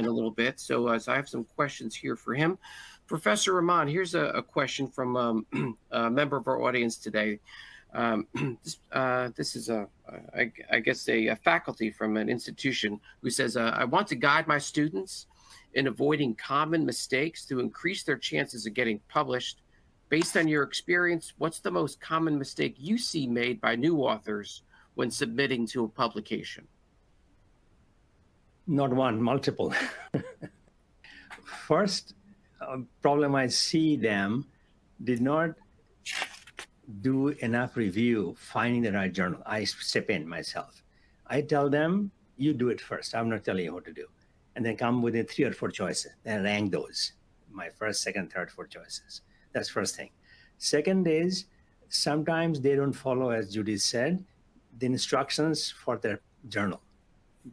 A: a little bit. So I have some questions here for him. Professor Rahman, here's a question from a member of our audience today. This is I guess a faculty from an institution who says, I want to guide my students in avoiding common mistakes to increase their chances of getting published. Based on your experience, what's the most common mistake you see made by new authors when submitting to a publication?
B: Not one, multiple. First problem I see them did not do enough review finding the right journal. I step in myself. I tell them, you do it first. I'm not telling you what to do. And then come within 3 or 4 choices. Then rank those. My first, second, third, 4 choices. That's first thing. Second is sometimes they don't follow, as Judy said, the instructions for their journal.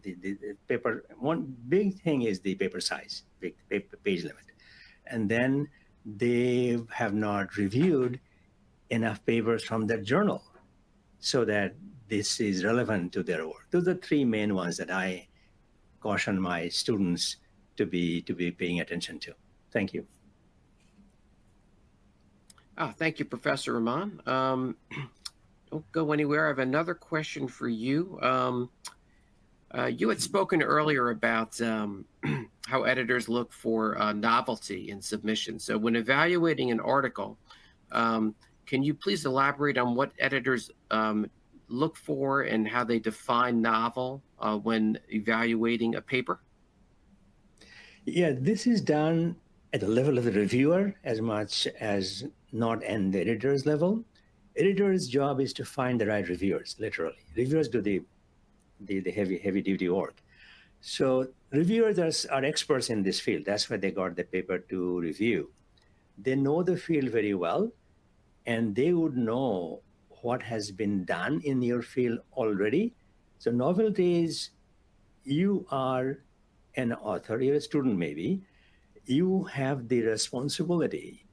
B: The paper, one big thing is the paper size, big paper page limit. And then they have not reviewed enough papers from their journal so that this is relevant to their work. Those are the 3 main ones that I caution my students to be paying attention to. Thank you.
A: Thank you, Professor Rahman. Don't go anywhere. I have another question for you. You had spoken earlier about how editors look for novelty in submissions. So when evaluating an article, can you please elaborate on what editors look for and how they define novel when evaluating a paper?
B: Yeah, this is done at the level of the reviewer as much as not at the editor's level. Editor's job is to find the right reviewers, literally. Reviewers do the heavy duty work. So reviewers are experts in this field. That's why they got the paper to review. They know the field very well, and they would know what has been done in your field already. So novelty is, you are an author, you're a student maybe, you have the responsibility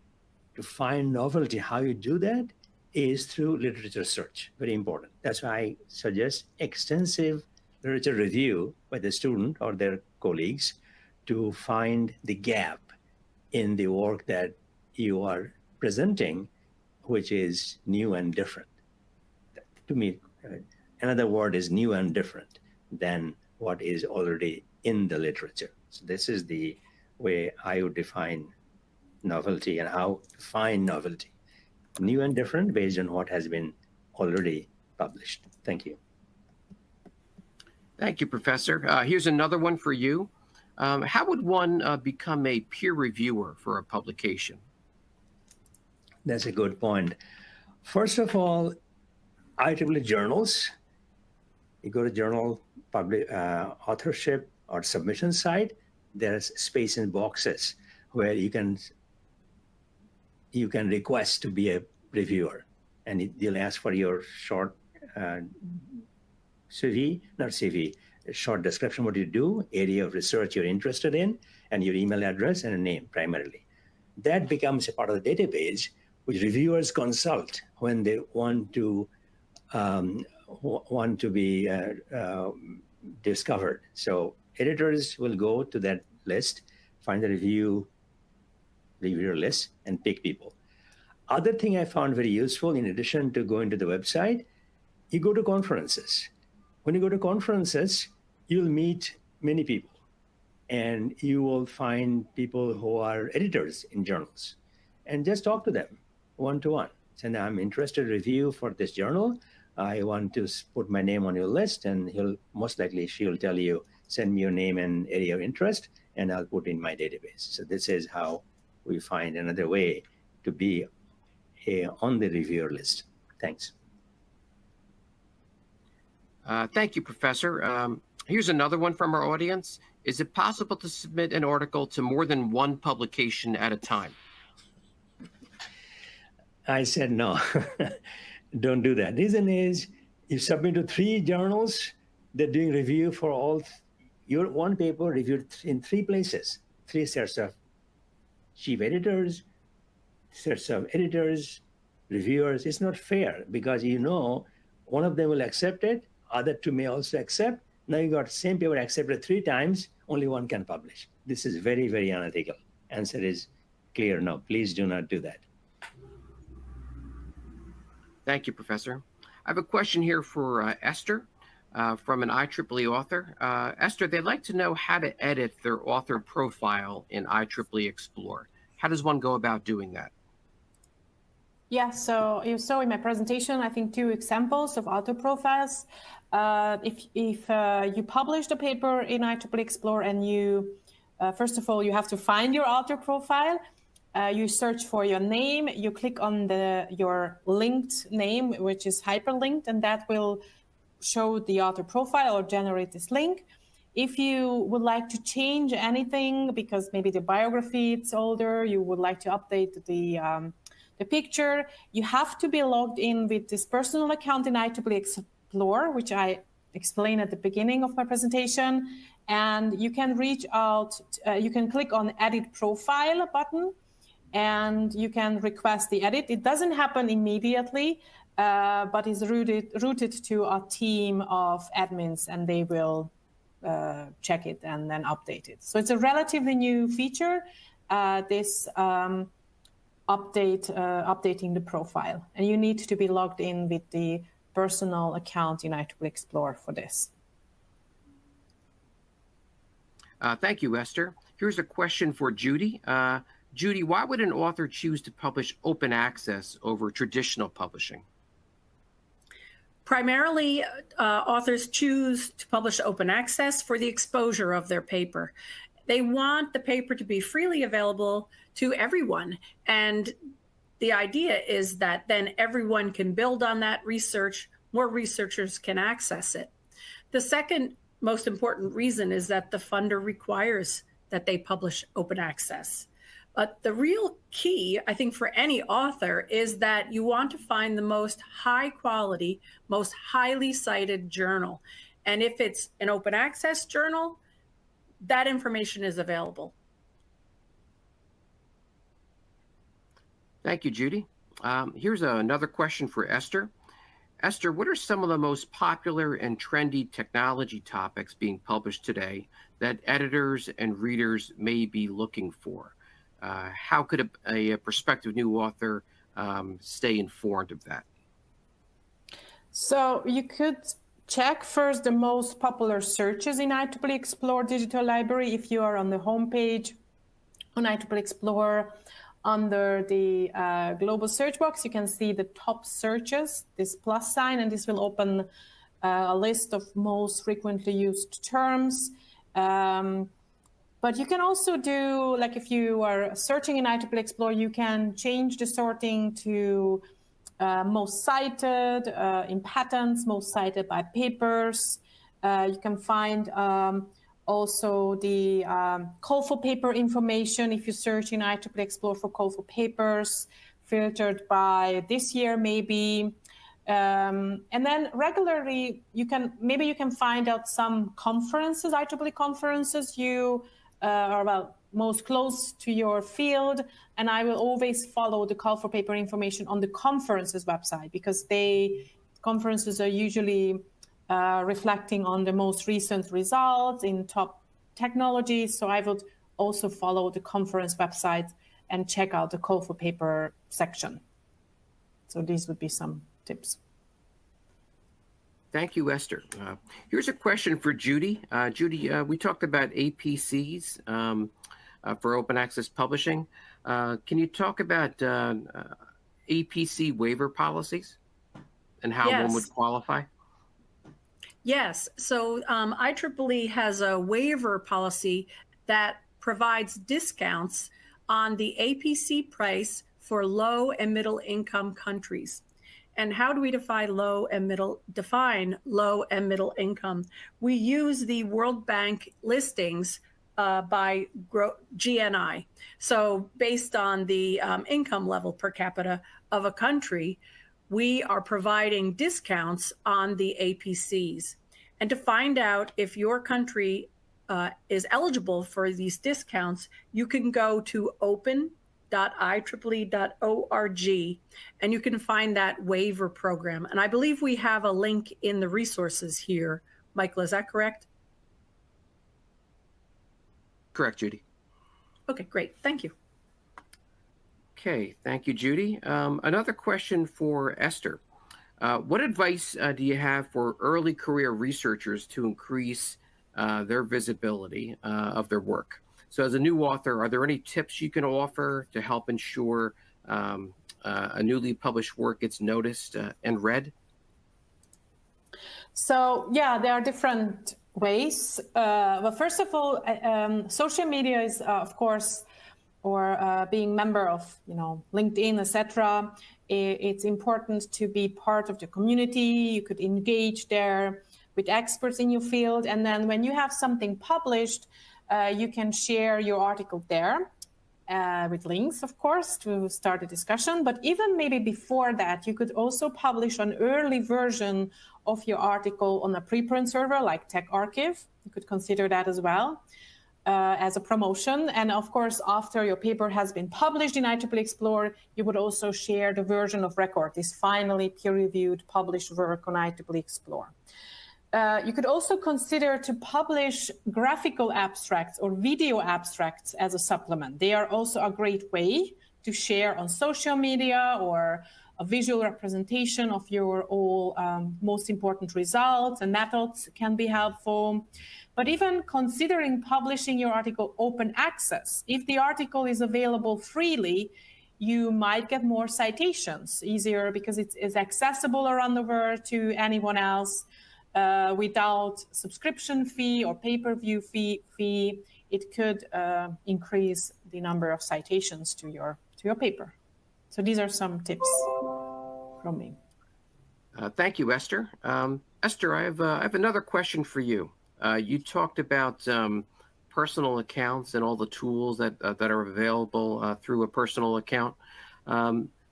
B: to find novelty. How you do that is through literature search, very important. That's why I suggest extensive literature review by the student or their colleagues to find the gap in the work that you are presenting, which is new and different. To me, another word is new and different than what is already in the literature. So this is the way I would define novelty and how to find novelty. New and different based on what has been already published. Thank you.
A: Thank you, Professor. Here's another one for you. How would one become a peer reviewer for a publication?
B: That's a good point. First of all, IEEE journals. You go to journal authorship or submission site, there's space in boxes where you can request to be a reviewer, and they'll ask for your short short description, what you do, area of research you're interested in, and your email address and a name primarily. That becomes a part of the database which reviewers consult when they want to be discovered. So editors will go to that list, find the reviewer list, and pick people. Other thing I found very useful, in addition to going to the website, you go to conferences. When you go to conferences, you'll meet many people, and you will find people who are editors in journals, and just talk to them one-to-one. Say, I'm interested in review for this journal. I want to put my name on your list, and she'll tell you, send me your name and area of interest, and I'll put in my database. So this is how we find another way to be on the reviewer list. Thanks.
A: Thank you, Professor. Here's another one from our audience. Is it possible to submit an article to more than one publication at a time?
B: I said no. Don't do that. Reason is, you submit to 3 journals, they're doing review for all your one paper reviewed in 3 places, 3 sets of chief editors, sets of editors, reviewers. It's not fair, because one of them will accept it, other 2 may also accept. Now you got same paper accepted 3 times, only one can publish. This is very, very unethical. Answer is clear, no, please do not do that.
A: Thank you, Professor. I have a question here for Esther from an IEEE author. Esther, they'd like to know how to edit their author profile in IEEE Explore. How does one go about doing that?
C: Yeah, so you saw in my presentation, I think 2 examples of author profiles. If you published a paper in IEEE Explore, and you, first of all, you have to find your author profile. You search for your name, you click on your linked name, which is hyperlinked, and that will show the author profile or generate this link. If you would like to change anything, because maybe the biography is older, you would like to update the picture, you have to be logged in with this personal account in IEEE Explore, which I explained at the beginning of my presentation. And you can reach out, you can click on Edit Profile button, and you can request the edit. It doesn't happen immediately, but is routed to a team of admins, and they will check it and then update it. So it's a relatively new feature. This updating the profile. And you need to be logged in with the personal account in IEEE Explore for this.
A: Thank you, Esther. Here's a question for Judy. Judy, why would an author choose to publish open access over traditional publishing?
D: Primarily, authors choose to publish open access for the exposure of their paper. They want the paper to be freely available to everyone. And the idea is that then everyone can build on that research, more researchers can access it. The second most important reason is that the funder requires that they publish open access. But the real key, I think, for any author is that you want to find the most high quality, most highly cited journal. And if it's an open access journal, that information is available.
A: Thank you, Judy. Here's another question for Esther. Esther, what are some of the most popular and trendy technology topics being published today that editors and readers may be looking for? How could a prospective new author stay informed of that?
C: So you could check first the most popular searches in IEEE Explore Digital Library. If you are on the homepage on IEEE Explore, under the global search box, you can see the top searches, this plus sign, and this will open a list of most frequently used terms. But you can also do, like if you are searching in IEEE Explore, you can change the sorting to most cited in patents, most cited by papers. You can find also the call for paper information if you search in IEEE Explore for call for papers, filtered by this year maybe. And then regularly, you can find out some conferences, IEEE conferences you are about most close to your field. And I will always follow the call for paper information on the conferences website, because conferences are usually reflecting on the most recent results in top technologies. So I would also follow the conference website and check out the call for paper section. So these would be some tips.
A: Thank you, Esther. Here's a question for Judy. Judy, we talked about APCs for open access publishing. Can you talk about APC waiver policies and how one would qualify?
D: Yes, so IEEE has a waiver policy that provides discounts on the APC price for low and middle income countries. And how do we define low and middle income? We use the World Bank listings by GNI. So based on the income level per capita of a country, we are providing discounts on the APCs. And to find out if your country is eligible for these discounts, you can go to open.ieee.org and you can find that waiver program. And I believe we have a link in the resources here. Michael, is that correct?
A: Correct, Judy.
D: Okay, great. Thank you.
A: Okay, thank you, Judy. Another question for Esther. What advice do you have for early career researchers to increase their visibility of their work? So as a new author, are there any tips you can offer to help ensure a newly published work gets noticed and read?
C: So yeah, there are different ways. Well, first of all, social media is, of course, or being member of, LinkedIn, etc. It's important to be part of the community. You could engage there with experts in your field. And then when you have something published, you can share your article there with links, of course, to start a discussion. But even maybe before that, you could also publish an early version of your article on a preprint server like TechArchive. You could consider that as well as a promotion. And of course, after your paper has been published in IEEE Explore, you would also share the version of record, this finally peer-reviewed published work on IEEE Explore. You could also consider to publish graphical abstracts or video abstracts as a supplement. They are also a great way to share on social media, or a visual representation of your all most important results and methods can be helpful. But even considering publishing your article open access, if the article is available freely, you might get more citations easier because it's accessible around the world to anyone else without subscription fee or pay-per-view fee. It could increase the number of citations to your paper. So these are some tips from me.
A: Thank you, Esther. Esther, I have another question for you. You talked about personal accounts and all the tools that are available through a personal account.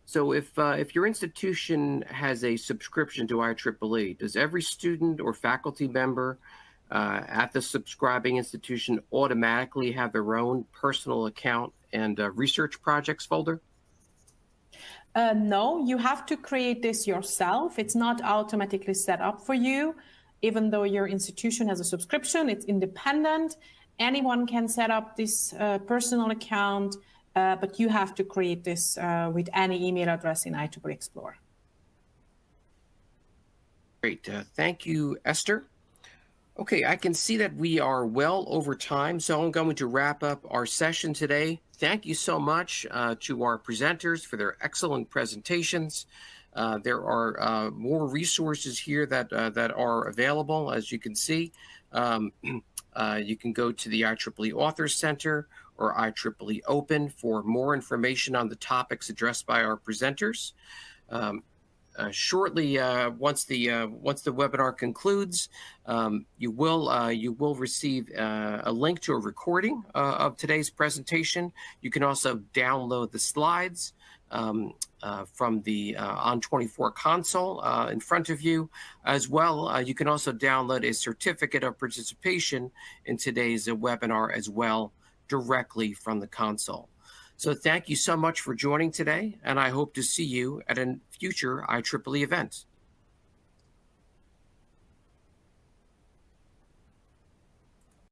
A: So if your institution has a subscription to IEEE, does every student or faculty member at the subscribing institution automatically have their own personal account and research projects folder?
C: No, you have to create this yourself. It's not automatically set up for you. Even though your institution has a subscription, it's independent. Anyone can set up this personal account, but you have to create this with any email address in IEEE Explore.
A: Great. Thank you, Esther. Okay, I can see that we are well over time, so I'm going to wrap up our session today. Thank you so much to our presenters for their excellent presentations. There are more resources here that are available, as you can see. You can go to the IEEE Authors Center or IEEE Open for more information on the topics addressed by our presenters. Shortly, once the webinar concludes, you will receive a link to a recording of today's presentation. You can also download the slides from the On24 console in front of you. As well, you can also download a certificate of participation in today's webinar as well, directly from the console. So thank you so much for joining today, and I hope to see you at a future IEEE event.